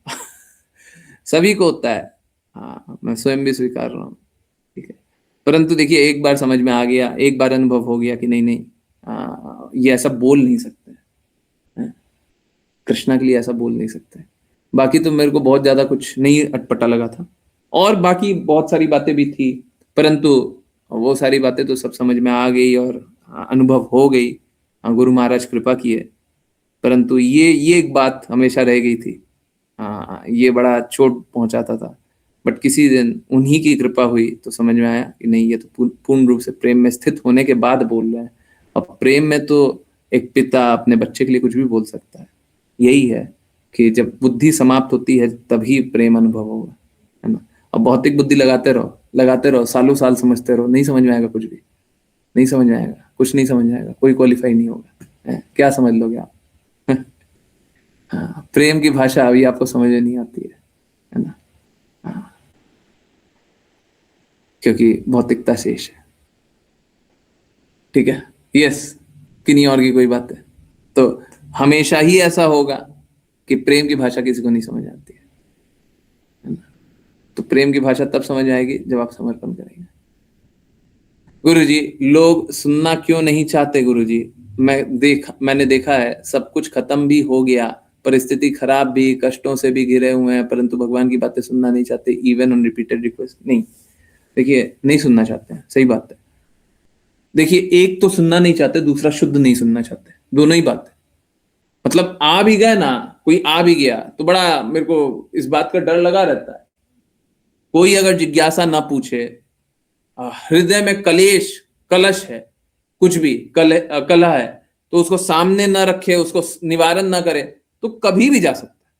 Speaker 1: सभी को होता है, हाँ, मैं स्वयं भी स्वीकार रहा हूँ, ठीक है। परंतु देखिए, एक बार समझ में आ गया, एक बार अनुभव हो गया कि नहीं नहीं, ये ऐसा बोल नहीं सकते हैं? कृष्णा के लिए ऐसा बोल नहीं सकते। बाकी तो मेरे को बहुत ज्यादा कुछ नहीं अटपटा लगा था, और बाकी बहुत सारी बातें भी थी, परंतु वो सारी बातें तो सब समझ में आ गई और अनुभव हो गई। गुरु महाराज कृपा किए, परंतु ये एक बात हमेशा रह गई थी। ये बड़ा चोट पहुंचाता था, बट किसी दिन उन्हीं की कृपा हुई तो समझ में आया कि नहीं, ये तो पूर्ण रूप से प्रेम में स्थित होने के बाद बोल रहे हैं। और प्रेम में तो एक पिता अपने बच्चे के लिए कुछ भी बोल सकता है। यही है कि जब बुद्धि समाप्त होती है तभी प्रेम अनुभव होगा, है ना। अब भौतिक बुद्धि लगाते रहो, सालों साल समझते रहो, नहीं समझ में आएगा, कुछ भी नहीं समझ में आएगा, कुछ नहीं समझ में आएगा, कोई क्वालिफाई नहीं होगा। क्या समझ लोगे आप? हाँ, प्रेम की भाषा अभी आपको समझ में नहीं आती है ना। हाँ, क्योंकि भौतिकता शेष है, ठीक है। यस, किन्हीं और की कोई बात है तो हमेशा ही ऐसा होगा कि प्रेम की भाषा किसी को नहीं समझ आती है ना। तो प्रेम की भाषा तब समझ आएगी जब आप समर्पण करेंगे। गुरुजी, लोग सुनना क्यों नहीं चाहते? गुरुजी, मैंने देखा है, सब कुछ खत्म भी हो गया, परिस्थिति खराब भी, कष्टों से भी घिरे हुए हैं, परंतु भगवान की बातें सुनना नहीं चाहते, इवन ऑन रिपीटेड रिक्वेस्ट। नहीं, देखिए, नहीं सुनना चाहते हैं, सही बात है। देखिए, एक तो सुनना नहीं चाहते, दूसरा शुद्ध नहीं सुनना चाहते, दोनों ही बात है। मतलब आ भी गए ना, कोई आ भी गया तो बड़ा मेरे को इस बात का डर लगा रहता है। कोई अगर जिज्ञासा ना पूछे, हृदय में कलश है, कुछ भी कलह है, तो उसको सामने ना रखे, उसको निवारण ना करे, तो कभी भी जा सकता है,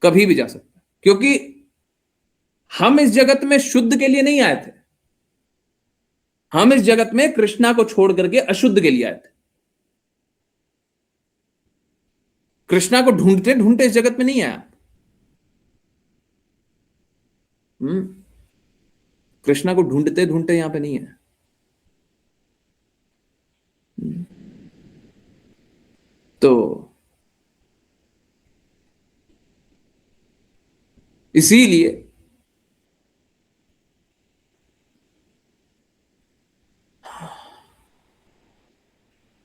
Speaker 1: कभी भी जा सकता है। क्योंकि हम इस जगत में शुद्ध के लिए नहीं आए थे, हम इस जगत में कृष्णा को छोड़ करके अशुद्ध के लिए आए थे। कृष्णा को ढूंढते ढूंढते इस जगत में नहीं आया। कृष्णा को ढूंढते ढूंढते यहां पे नहीं है। तो इसीलिए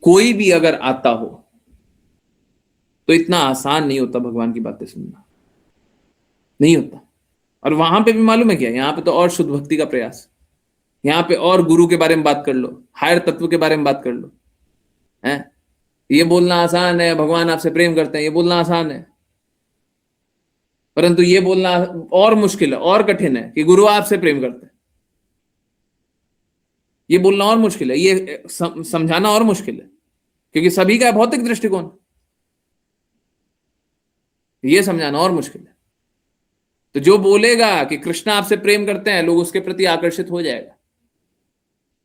Speaker 1: कोई भी अगर आता हो तो इतना आसान नहीं होता भगवान की बातें सुनना, नहीं होता। और वहां पे भी मालूम है क्या, यहां पे तो और शुद्ध भक्ति का प्रयास, यहां पे और गुरु के बारे में बात कर लो, हायर तत्व के बारे में बात कर लो। है, ये बोलना आसान है भगवान आपसे प्रेम करते हैं, ये बोलना आसान है, परंतु ये बोलना और मुश्किल है, और कठिन है कि गुरु आपसे प्रेम करते हैं। ये बोलना और मुश्किल है, ये समझाना और मुश्किल है, क्योंकि सभी का भौतिक दृष्टिकोण, ये समझाना और मुश्किल है। तो जो बोलेगा कि कृष्ण आपसे प्रेम करते हैं, लोग उसके प्रति आकर्षित हो जाएगा,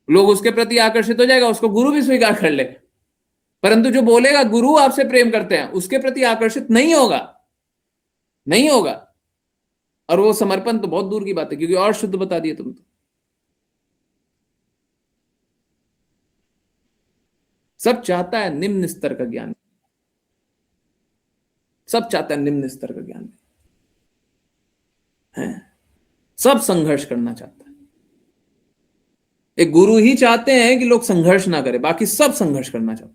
Speaker 1: लोग उसके प्रति आकर्षित हो जाएगा, उसको गुरु भी स्वीकार कर लेगा। परंतु जो बोलेगा गुरु आपसे प्रेम करते हैं, उसके प्रति आकर्षित नहीं होगा, नहीं होगा। और वो समर्पण तो बहुत दूर की बात है, क्योंकि और शुद्ध बता दिए तुम तो। सब चाहता है निम्न स्तर का ज्ञान, सब चाहता है निम्न स्तर का ज्ञान है, सब संघर्ष करना चाहता है। एक गुरु ही चाहते हैं कि लोग संघर्ष ना करें, बाकी सब संघर्ष करना चाहते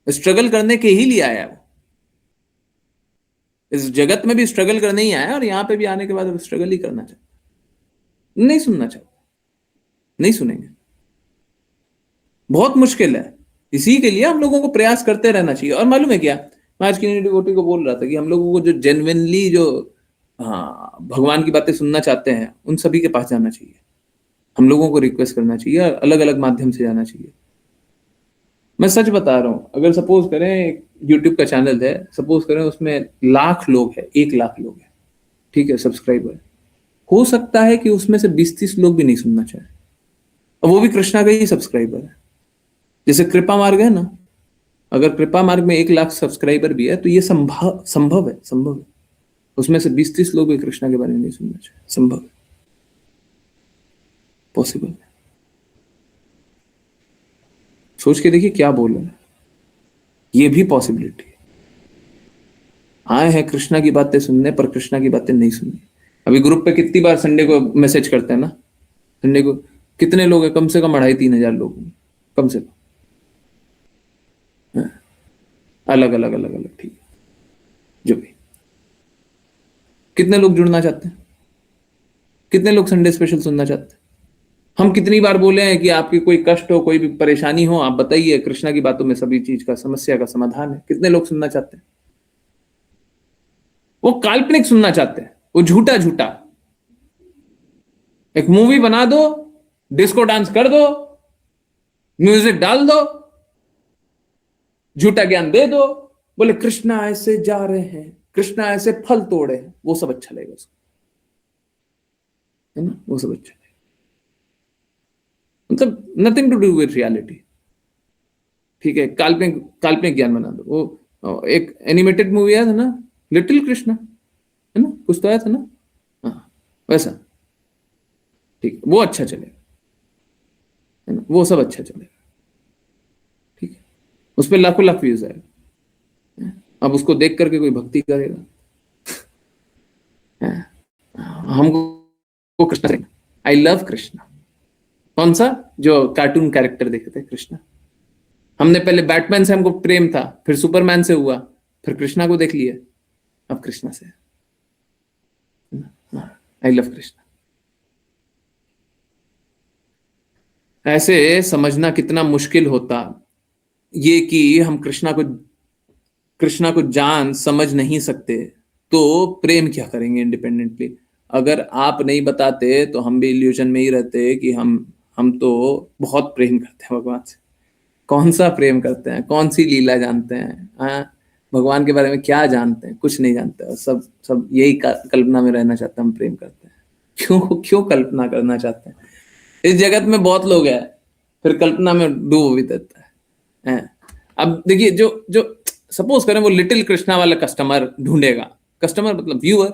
Speaker 1: हैं। स्ट्रगल करने के ही लिए आया है वो, इस जगत में भी स्ट्रगल करने ही आया, और यहां पे भी आने के बाद स्ट्रगल ही करना चाहता, नहीं सुनना चाहता, नहीं सुनेंगे, बहुत मुश्किल है। इसी के लिए हम लोगों को प्रयास करते रहना चाहिए। और मालूम है क्या, मैं आज की डिवोटी को बोल रहा था कि हम लोगों को जो जेन्युइनली जो भगवान की बातें सुनना चाहते हैं, उन सभी के पास जाना चाहिए, हम लोगों को रिक्वेस्ट करना चाहिए, अलग अलग माध्यम से जाना चाहिए। मैं सच बता रहा हूं, अगर सपोज करें यूट्यूब का चैनल है, सपोज करें उसमें 1,00,000 लोग है, 1,00,000 लोग है, ठीक है, सब्सक्राइबर, हो सकता है कि उसमें से 20-30 लोग भी नहीं सुनना चाहे, और वो भी कृष्णा का ही सब्सक्राइबर है। जैसे कृपा मार्ग है ना, अगर कृपा मार्ग में 1 लाख सब्सक्राइबर भी है तो ये संभव है उसमें से 20-30 लोग भी कृष्णा के बारे में नहीं सुनना चाहिए। संभव है, पॉसिबल है। सोच के देखिए क्या बोल रहे हैं, ये भी पॉसिबिलिटी है। आए हैं कृष्णा की बातें सुनने, पर कृष्णा की बातें नहीं सुननी। अभी ग्रुप पे कितनी बार संडे को मैसेज करते हैं ना, संडे को कितने लोग हैं? कम से कम 2500-3000 लोग, कम से कम। अलग अलग अलग अलग, ठीक है, जो भी। कितने लोग जुड़ना चाहते हैं? कितने लोग संडे स्पेशल सुनना चाहते हैं? हम कितनी बार बोले हैं कि आपकी कोई कष्ट हो, कोई भी परेशानी हो, आप बताइए, कृष्णा की बातों में सभी चीज का, समस्या का समाधान है। कितने लोग सुनना चाहते हैं? वो काल्पनिक सुनना चाहते हैं, वो झूठा झूठा। एक मूवी बना दो, डिस्को डांस कर दो, म्यूजिक डाल दो, झूठा ज्ञान दे दो, बोले कृष्णा ऐसे जा रहे हैं, कृष्णा ऐसे फल तोड़े हैं, वो सब अच्छा लगेगा उसको, है ना? वो सब अच्छा लगेगा, मतलब nothing to do with reality. ठीक है, काल्पनिक काल्पनिक ज्ञान बना दो। वो एक एनिमेटेड मूवी आया था ना, लिटिल कृष्णा, है ना, कुछ तो आया था ना, हाँ वैसा, ठीक, वो अच्छा चलेगा, है ना, वो सब अच्छा चलेगा। ठीक है, उस पर लाखों लाख व्यूज आएगा। अब उसको देख करके कोई भक्ति करेगा? हमको कृष्णा, आई लव कृष्णा। कौन सा? जो कार्टून कैरेक्टर देखे थे कृष्णा। हमने पहले बैटमैन से हमको प्रेम था, फिर सुपरमैन से हुआ, फिर कृष्णा को देख लिया, अब कृष्णा से। I love Krishna. ऐसे समझना कितना मुश्किल होता ये कि हम कृष्णा को जान समझ नहीं सकते, तो प्रेम क्या करेंगे इंडिपेंडेंटली? अगर आप नहीं बताते तो हम भी इल्यूजन में ही रहते कि हम तो बहुत प्रेम करते हैं भगवान से। कौन सा प्रेम करते हैं? कौन सी लीला जानते हैं? हाँ, भगवान के बारे में क्या जानते हैं? कुछ नहीं जानते। सब यही कल्पना में रहना चाहते हैं, हम प्रेम करते हैं। क्यों कल्पना करना चाहते हैं? इस जगत में बहुत लोग हैं, फिर कल्पना में डूब भी देता है। अब देखिए, जो सपोज करें वो लिटिल कृष्णा वाला कस्टमर ढूंढेगा, कस्टमर मतलब व्यूअर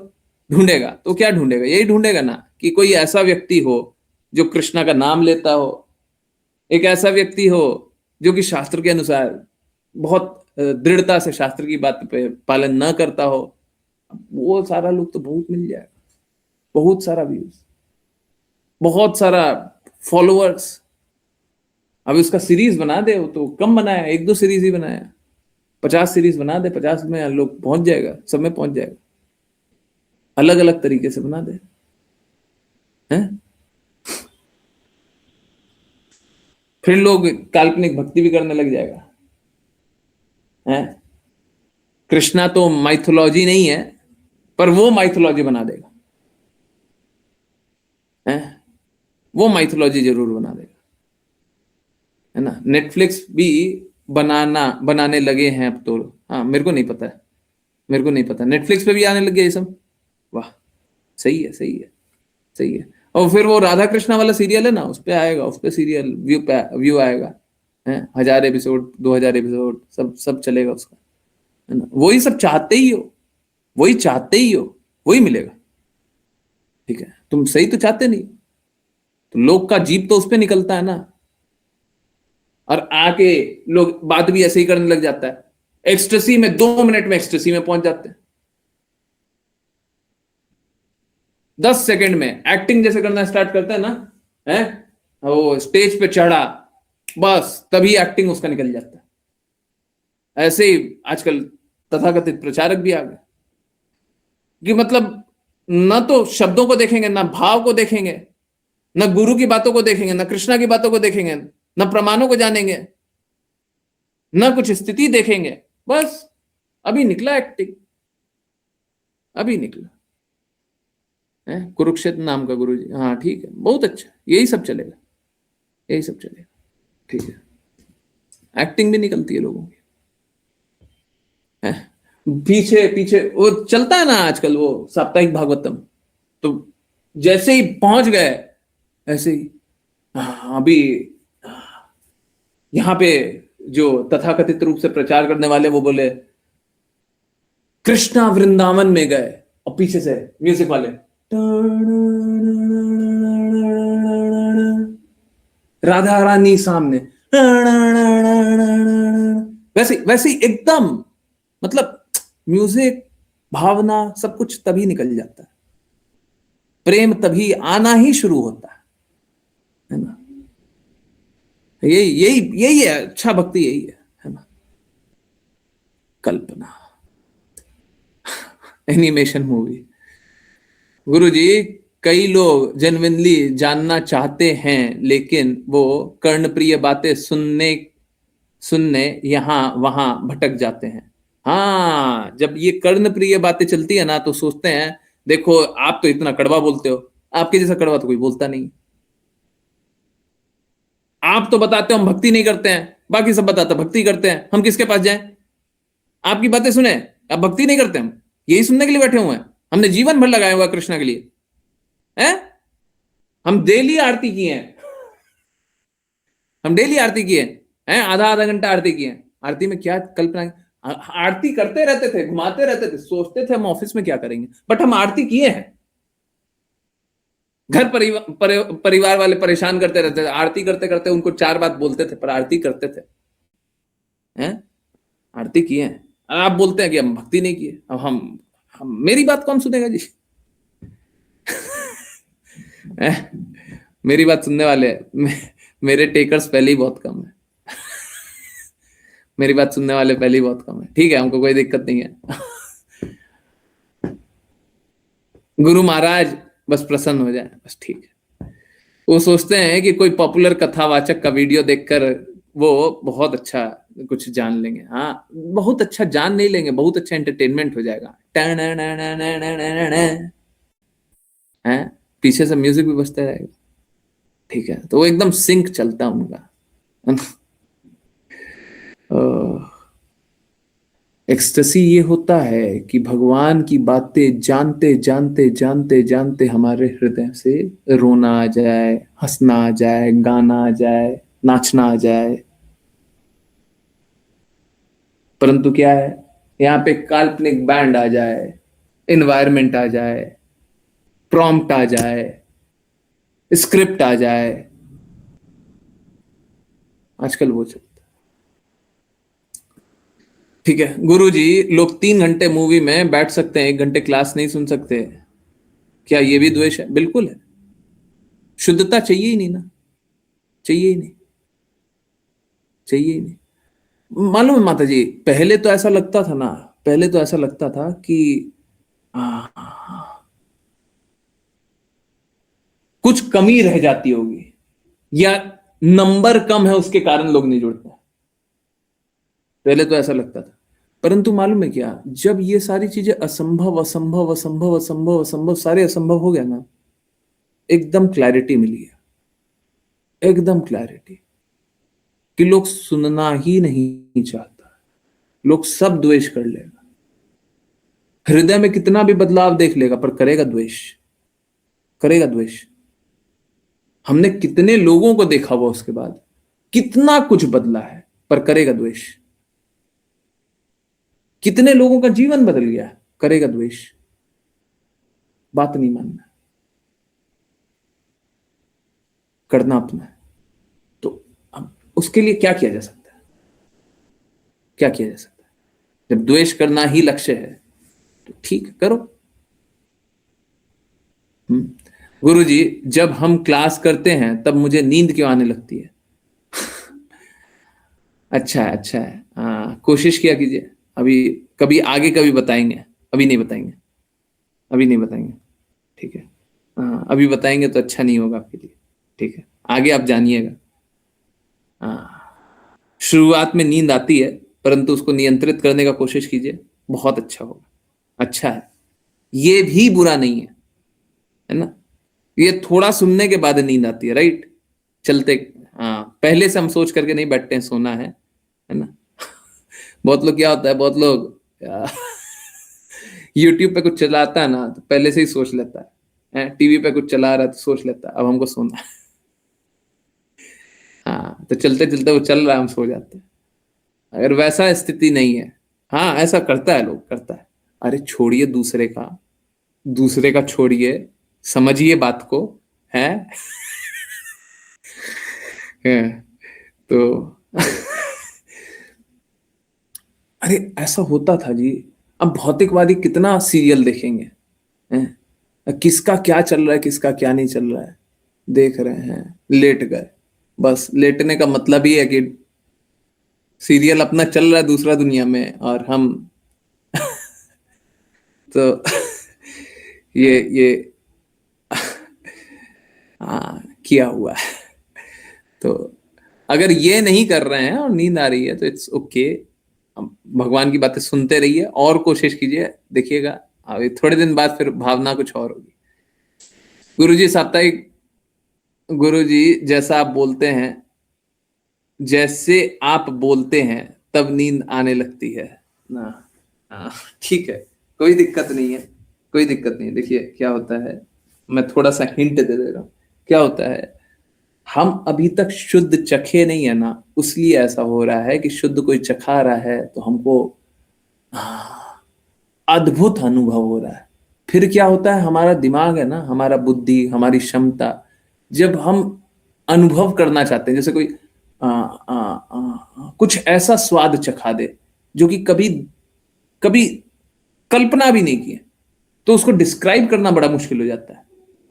Speaker 1: ढूंढेगा, तो क्या ढूंढेगा? यही ढूंढेगा ना कि कोई ऐसा व्यक्ति हो जो कृष्णा का नाम लेता हो, एक ऐसा व्यक्ति हो जो कि शास्त्र के अनुसार बहुत दृढ़ता से शास्त्र की बात पे पालन न करता हो। वो सारा लोग तो बहुत मिल जाएगा, बहुत सारा व्यूज, बहुत सारा फॉलोअर्स। अब उसका सीरीज बना दे, वो तो कम बनाया, 1-2 सीरीज ही बनाया, 50 सीरीज बना दे, 50 में लोग पहुंच जाएगा, सब में पहुंच जाएगा। अलग अलग तरीके से बना दे, हैं? फिर लोग काल्पनिक भक्ति भी करने लग जाएगा, हैं? कृष्णा तो माइथोलॉजी नहीं है, पर वो माइथोलॉजी बना देगा, हैं? वो माइथोलॉजी जरूर बना देगा, है ना? नेटफ्लिक्स भी बनाने लगे हैं अब तो। हाँ, मेरे को नहीं पता है, मेरे को नहीं पता, नेटफ्लिक्स पे भी आने लग गया ये सब। वाह, सही है, सही है, सही है। और फिर वो राधा कृष्णा वाला सीरियल है ना, उस पे आएगा, उस पे सीरियल व्यू आएगा, है, 1000 एपिसोड, 2000 एपिसोड, सब चलेगा उसका, है ना? वही सब चाहते ही हो, वही चाहते ही हो, वही मिलेगा। ठीक है, तुम सही तो चाहते नहीं, तो लोग का जीप तो उस पे निकलता है ना, और आके लोग बात भी ऐसे ही करने लग जाता है। एक्सटेसी में 2 मिनट में एक्सटेसी में पहुंच जाते हैं, 10 सेकंड में एक्टिंग जैसे करना स्टार्ट करता है ना, है, वो स्टेज पे चढ़ा, बस तभी एक्टिंग उसका निकल जाता है। ऐसे ही आजकल तथाकथित प्रचारक भी आ गए कि मतलब न तो शब्दों को देखेंगे, ना भाव को देखेंगे, न गुरु की बातों को देखेंगे, न कृष्णा की बातों को देखेंगे, न प्रमाणों को जानेंगे, न कुछ स्थिति देखेंगे, बस अभी निकला एक्टिंग, अभी निकला है कुरुक्षेत्र नाम का गुरु जी। हाँ ठीक है, बहुत अच्छा, यही सब चलेगा, यही सब चलेगा। ठीक है, एक्टिंग भी निकलती है लोगों की, है? पीछे पीछे वो चलता है ना आजकल, वो साप्ताहिक भागवतम, तो जैसे ही पहुंच गए ऐसे ही अभी यहां पे जो तथाकथित रूप से प्रचार करने वाले वो बोले कृष्णा वृंदावन में गए, और पीछे से म्यूजिक वाले राधा रानी सामने, वैसे वैसे ही एकदम, मतलब म्यूजिक, भावना, सब कुछ तभी निकल जाता है, प्रेम तभी आना ही शुरू होता है ना। यही यही यही है अच्छा भक्ति, यही है ना। कल्पना एनिमेशन मूवी। गुरुजी कई लोग जेन्युइनली जानना चाहते हैं लेकिन वो कर्णप्रिय बातें सुनने सुनने यहां वहां भटक जाते हैं। हाँ, जब ये कर्णप्रिय बातें चलती है ना तो सोचते हैं देखो आप तो इतना कड़वा बोलते हो, आपके जैसा कड़वा तो कोई बोलता नहीं। आप तो बताते हो हम भक्ति नहीं करते हैं, बाकी सब बताते भक्ति करते हैं, हम किसके पास जाएं? आपकी बातें सुने, आप भक्ति नहीं करते, हम यही सुनने के लिए बैठे हुए हैं। हमने जीवन भर लगाया हुआ कृष्णा के लिए, हैं? हम डेली आरती किए हैं, हम डेली आरती किए हैं, आधा आधा घंटा आरती किए हैं। आरती में क्या कल्पना, आरती करते रहते थे, घुमाते रहते थे, सोचते थे हम ऑफिस में क्या करेंगे, बट हम आरती किए हैं। घर परिवार वाले परेशान करते रहते थे, आरती करते करते उनको 4 बात बोलते थे पर आरती करते थे, हैं? आरती किए हैं। आप बोलते हैं कि हम भक्ति नहीं किए। अब हम मेरी बात कौन सुनेगा जी? मेरी बात सुनने वाले मेरे टेकर्स पहले ही बहुत कम है। मेरी बात सुनने वाले पहले ही बहुत कम है, ठीक है, हमको कोई दिक्कत नहीं है। गुरु महाराज बस प्रसन्न हो जाए, बस ठीक है। वो सोचते हैं कि कोई पॉपुलर कथावाचक का वीडियो देखकर वो बहुत अच्छा कुछ जान लेंगे। हाँ, बहुत अच्छा जान नहीं लेंगे, बहुत अच्छा एंटरटेनमेंट हो जाएगा। हैं? पीछे से म्यूजिक भी बजता रहेगा, ठीक है, तो वो एकदम सिंक चलता उनका। एक्सटेसी ये होता है कि भगवान की बातें जानते जानते जानते जानते हमारे हृदय से रोना आ जाए, हंसना आ जाए, गाना आ जाए, नाचना आ जाए। परंतु क्या है, यहाँ पे काल्पनिक बैंड आ जाए, एनवायरनमेंट आ जाए, प्रॉम्प्ट आ जाए, स्क्रिप्ट आ जाए, आजकल वो चलता है। ठीक है गुरुजी, लोग 3 घंटे मूवी में बैठ सकते हैं, 1 घंटे क्लास नहीं सुन सकते, क्या ये भी द्वेष है? बिल्कुल है। शुद्धता चाहिए ही नहीं ना, चाहिए ही नहीं, चाहिए ही नहीं। मालूम है माता जी, पहले तो ऐसा लगता था ना, पहले तो ऐसा लगता था कि कुछ कमी रह जाती होगी या नंबर कम है उसके कारण लोग नहीं जुड़ते। पहले तो ऐसा लगता था, परंतु मालूम है क्या, जब ये सारी चीजें असंभव असंभव असंभव असंभव असंभव सारे असंभव हो गया ना, एकदम क्लैरिटी मिली है, एकदम क्लैरिटी कि लोग सुनना ही नहीं चाहता, लोग सब द्वेष कर लेगा, हृदय में कितना भी बदलाव देख लेगा पर करेगा द्वेष, करेगा द्वेष। हमने कितने लोगों को देखा हुआ उसके बाद, कितना कुछ बदला है पर करेगा द्वेष। कितने लोगों का जीवन बदल गया, करेगा द्वेष, बात नहीं मानना, करना अपना है। तो अब उसके लिए क्या किया जा सकता है, क्या किया जा सकता है? जब द्वेष करना ही लक्ष्य है तो ठीक करो। गुरुजी, जब हम क्लास करते हैं तब मुझे नींद क्यों आने लगती है? अच्छा है, अच्छा है। कोशिश किया कीजिए, अभी कभी आगे कभी बताएंगे, अभी नहीं बताएंगे, अभी नहीं बताएंगे, ठीक है। हाँ, अभी बताएंगे तो अच्छा नहीं होगा आपके लिए, ठीक है, आगे आप जानिएगा। शुरुआत में नींद आती है परंतु उसको नियंत्रित करने का कोशिश कीजिए, बहुत अच्छा होगा, अच्छा है, ये भी बुरा नहीं है ना। ये थोड़ा सुनने के बाद नींद आती है, राइट, चलते। हाँ, पहले से हम सोच करके नहीं बैठते हैं सोना है ना। बहुत लोग क्या होता है, बहुत लोग YouTube पे कुछ चलाता है ना तो पहले से ही सोच लेता है, टीवी पे कुछ चला रहा है तो सोच लेता है अब हमको सोना है। हाँ, तो चलते चलते वो चल रहा है, हम सो जाते हैं। अगर वैसा स्थिति नहीं है, हाँ ऐसा करता है, लोग करता है। अरे छोड़िए दूसरे का छोड़िए, समझिए बात को, है हैं? तो अरे ऐसा होता था जी। अब भौतिकवादी कितना सीरियल देखेंगे, हैं? किसका क्या चल रहा है, किसका क्या नहीं चल रहा है, देख रहे हैं, लेट गए। बस लेटने का मतलब ही है कि सीरियल अपना चल रहा है दूसरा दुनिया में, और हम तो ये किया हुआ है। तो अगर ये नहीं कर रहे हैं और नींद आ रही है तो इट्स ओके। भगवान की बातें सुनते रहिए और कोशिश कीजिए, देखिएगा अभी थोड़े दिन बाद फिर भावना कुछ और होगी। गुरुजी साप्ताहिक, गुरुजी जैसा आप बोलते हैं, जैसे आप बोलते हैं तब नींद आने लगती है ना। हाँ ठीक है, कोई दिक्कत नहीं है, कोई दिक्कत नहीं है। देखिए क्या होता है, मैं थोड़ा सा हिंट दे दे रहा हूँ। क्या होता है, हम अभी तक शुद्ध चखे नहीं है ना, इसलिए ऐसा हो रहा है कि शुद्ध कोई चखा रहा है तो हमको अद्भुत अनुभव हो रहा है। फिर क्या होता है, हमारा दिमाग है ना, हमारा बुद्धि, हमारी क्षमता, जब हम अनुभव करना चाहते हैं, जैसे कोई कुछ ऐसा स्वाद चखा दे जो कि कभी कभी कल्पना भी नहीं की है, तो उसको डिस्क्राइब करना बड़ा मुश्किल हो जाता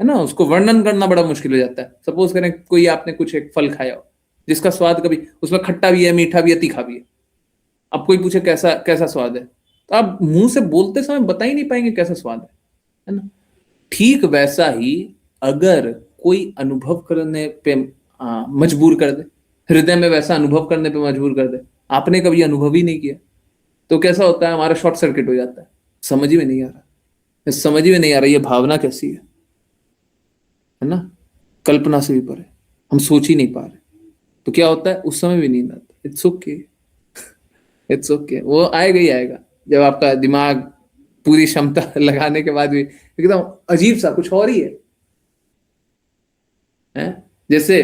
Speaker 1: है ना, उसको वर्णन करना बड़ा मुश्किल हो जाता है। सपोज करें कोई आपने कुछ एक फल खाया हो जिसका स्वाद कभी, उसमें खट्टा भी है, मीठा भी है, तीखा भी है। अब कोई पूछे कैसा कैसा स्वाद है, तो आप मुंह से बोलते समय बता ही नहीं पाएंगे कैसा स्वाद है ना। ठीक वैसा ही अगर कोई अनुभव करने पे मजबूर कर दे, हृदय में वैसा अनुभव करने पे मजबूर कर दे, आपने कभी अनुभव ही नहीं किया, तो कैसा होता है, हमारा शॉर्ट सर्किट हो जाता है। समझ ही में नहीं आ रहा, समझ ही में नहीं आ रहा ये भावना कैसी है ना, कल्पना से भी परे, हम सोच ही नहीं पा रहे। तो क्या होता है, उस समय भी नींद आता है। इट्स ओके, इट्स ओके, वो आएगा ही आएगा जब आपका दिमाग पूरी क्षमता लगाने के बाद भी एकदम अजीब सा कुछ और ही है? जैसे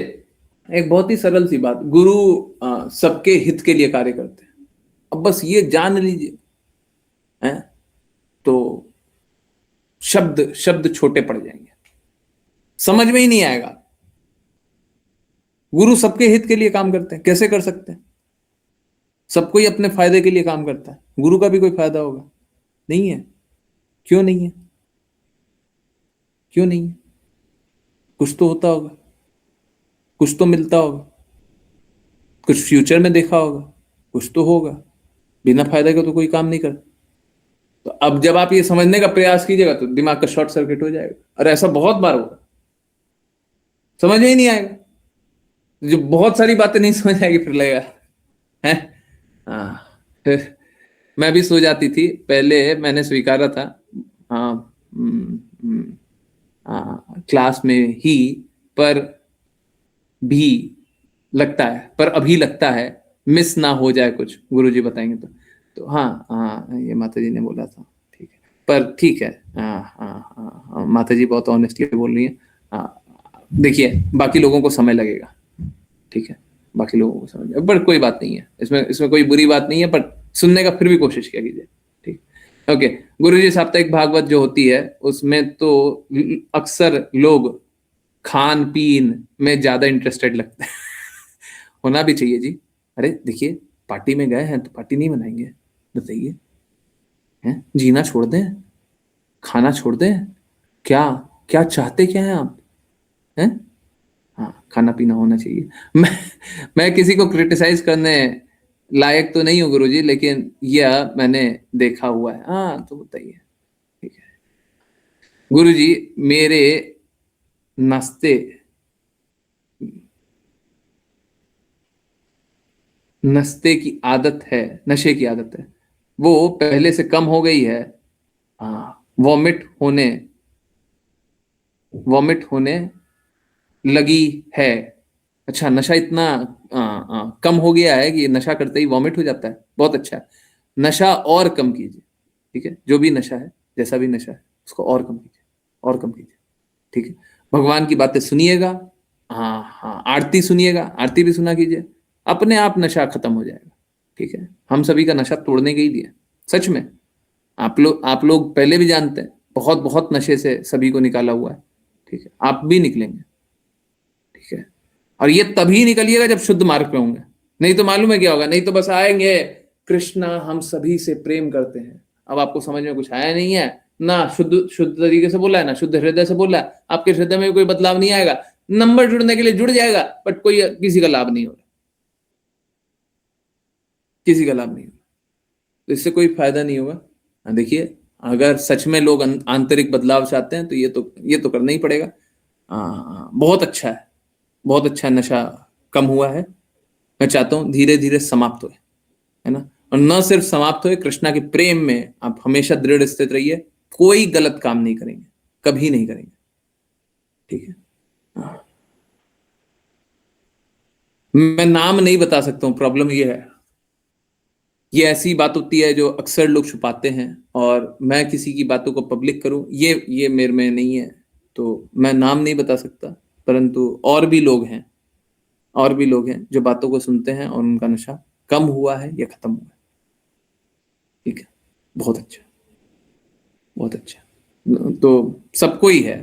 Speaker 1: एक बहुत ही सरल सी बात, गुरु सबके हित के लिए कार्य करते हैं। अब बस ये जान लीजिए, हैं? तो शब्द शब्द छोटे पड़ जाएंगे, समझ में ही नहीं आएगा। गुरु सबके हित के लिए काम करते हैं, कैसे कर सकते हैं? सबको ही अपने फायदे के लिए काम करता है, गुरु का भी कोई फायदा होगा? नहीं है। क्यों नहीं है? क्यों नहीं है? कुछ तो होता होगा, कुछ तो मिलता होगा, कुछ फ्यूचर में देखा होगा, कुछ तो होगा। बिना फायदे के तो कोई काम नहीं करता। तो अब जब आप ये समझने का प्रयास कीजिएगा तो दिमाग का शॉर्ट सर्किट हो जाएगा, और ऐसा बहुत बार होगा, समझ में ही नहीं आएगा। जो बहुत सारी बातें नहीं समझ आएगी फिर लगेगा है। हाँ, फिर मैं भी सो जाती थी पहले, मैंने स्वीकारा था। हाँ, क्लास में ही, पर भी लगता है, पर अभी लगता है मिस ना हो जाए कुछ, गुरुजी बताएंगे तो हाँ हाँ, ये माता जी ने बोला था, ठीक है, पर ठीक है। हाँ हाँ हाँ, माता जी बहुत ऑनेस्टली बोल रही है। हाँ, देखिए बाकी लोगों को समय लगेगा, ठीक है, बाकी लोगों को समझ, पर कोई बात नहीं है इसमें, इसमें कोई बुरी बात नहीं है, पर सुनने का फिर भी कोशिश किया कीजिए, ठीक। ओके, गुरुजी साप्ताहिक भागवत जो होती है उसमें तो अक्सर लोग खान पीन में ज्यादा इंटरेस्टेड लगते हैं। होना भी चाहिए जी। अरे देखिए, पार्टी में गए हैं तो पार्टी नहीं मनाएंगे, बताइए, हैं? जीना छोड़ दें, खाना छोड़ दें, क्या क्या चाहते क्या हैं आप, हैं? हाँ, खाना पीना होना चाहिए। मैं किसी को क्रिटिसाइज करने लायक तो नहीं हूँ गुरुजी, लेकिन यह मैंने देखा हुआ है। हाँ तो बताइए, ठीक है गुरुजी। मेरे नाश्ते नस्ते की आदत है, नशे की आदत है, वो पहले से कम हो गई है। वॉमिट होने लगी है। अच्छा, नशा इतना कम हो गया है कि नशा करते ही वॉमिट हो जाता है, बहुत अच्छा है। नशा और कम कीजिए, ठीक है, जो भी नशा है, जैसा भी नशा है उसको और कम कीजिए, और कम कीजिए, ठीक है, भगवान की बातें सुनिएगा, हाँ हाँ, आरती सुनिएगा, आरती भी सुना कीजिए, अपने आप नशा खत्म हो जाएगा। ठीक है, हम सभी का नशा तोड़ने के ही लिए, सच में। आप लोग पहले भी जानते हैं, बहुत बहुत नशे से सभी को निकाला हुआ है। ठीक है, आप भी निकलेंगे। ठीक है, और ये तभी निकलिएगा जब शुद्ध मार्ग पे होंगे, नहीं तो मालूम है क्या होगा, नहीं तो बस आएंगे कृष्णा हम सभी से प्रेम करते हैं। अब आपको समझ में कुछ आया नहीं है ना, शुद्ध तरीके से बोला है ना शुद्ध हृदय से बोला है, आपके हृदय में कोई बदलाव नहीं आएगा। नंबर जुड़ने के लिए जुड़ जाएगा, बट कोई किसी का लाभ नहीं होगा, किसी का लाभ नहीं होगा, तो इससे कोई फायदा नहीं होगा। देखिए, अगर सच में लोग आंतरिक बदलाव चाहते हैं तो ये तो करना ही पड़ेगा। बहुत अच्छा है, बहुत अच्छा नशा कम हुआ है। मैं चाहता हूं धीरे धीरे समाप्त हो, है ना, और न सिर्फ समाप्त हो, कृष्णा के प्रेम में आप हमेशा दृढ़ स्थित रहिए, कोई गलत काम नहीं करेंगे, कभी नहीं करेंगे। ठीक है, मैं नाम नहीं बता सकता हूं, प्रॉब्लम ये है, ये ऐसी बात होती है जो अक्सर लोग छुपाते हैं, और मैं किसी की बातों को पब्लिक करूं ये मेरे में नहीं है, तो मैं नाम नहीं बता सकता। परंतु और भी लोग हैं जो बातों को सुनते हैं और उनका नशा कम हुआ है या खत्म हुआ है। ठीक है, बहुत अच्छा, बहुत अच्छा। तो सबको ही है,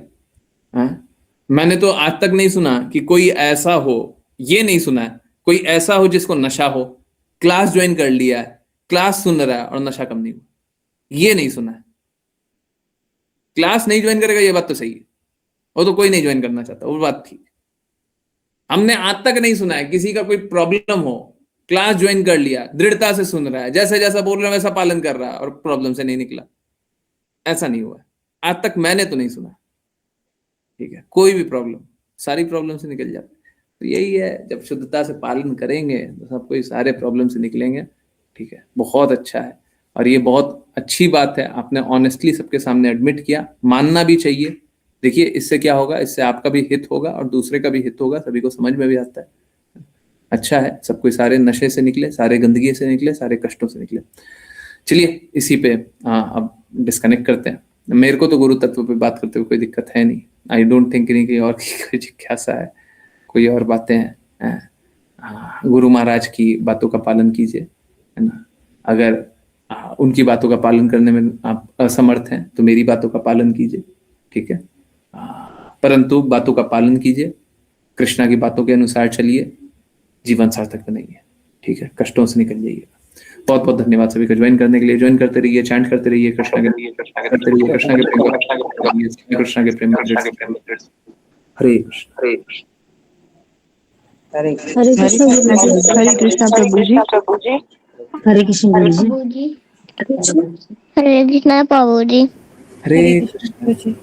Speaker 1: मैंने तो आज तक नहीं सुना कि कोई ऐसा हो, ये नहीं सुना है कोई ऐसा हो जिसको नशा हो, क्लास ज्वाइन कर लिया है, क्लास सुन रहा है और नशा कम नहीं हुआ, ये नहीं सुना है। क्लास नहीं ज्वाइन करेगा ये बात तो सही है, वो तो कोई नहीं ज्वाइन करना चाहता, वो बात ठीक। हमने आज तक नहीं सुना है किसी का कोई प्रॉब्लम हो, क्लास ज्वाइन कर लिया, दृढ़ता से सुन रहा है, जैसे जैसा बोल रहा है वैसा पालन कर रहा है और प्रॉब्लम से नहीं निकला, ऐसा नहीं हुआ है आज तक, मैंने तो नहीं सुना। ठीक है, कोई भी प्रॉब्लम, सारी प्रॉब्लम से निकल जाते। तो यही है, जब शुद्धता से पालन करेंगे तो सब कोई सारे प्रॉब्लम से निकलेंगे। ठीक है, बहुत अच्छा है, और ये बहुत अच्छी बात है, आपने ऑनेस्टली सबके सामने एडमिट किया, मानना भी चाहिए। देखिए, इससे क्या होगा, इससे आपका भी हित होगा और दूसरे का भी हित होगा, सभी को समझ में भी आता है। अच्छा है, सब कोई सारे नशे से निकले, सारे गंदगी से निकले, सारे कष्टों से निकले। चलिए, इसी पे अब डिस्कनेक्ट करते हैं। मेरे को तो गुरु तत्व पे बात करते हुए कोई दिक्कत है नहीं, आई डोंट थिंक कि और कोई जिज्ञासा है, कोई और बातें हैं। गुरु महाराज की बातों का पालन कीजिए, है ना। अगर उनकी बातों का पालन करने में आप असमर्थ हैं तो मेरी बातों का पालन कीजिए। ठीक है, परंतु बातों का पालन कीजिए, कृष्णा की बातों के अनुसार चलिए, जीवन सार्थक बनाइए। ठीक है, कष्टों से निकल जाइए। बहुत बहुत धन्यवाद सभी को ज्वाइन करने के लिए। ज्वाइन करते रहिए, चैंट करते रहिए, कृष्णा के प्रेम, कृष्णा के प्रेम। हरे कृष्ण, हरे कृष्ण,
Speaker 4: हरे
Speaker 3: हरे कृष्ण गुरु जी।
Speaker 4: हरे कृष्णा प्रभु जी।
Speaker 3: हरे कृष्ण गुरु जी।
Speaker 5: हरे कृष्णा प्रभु जी।
Speaker 1: हरे कृष्ण, हरे कृष्ण।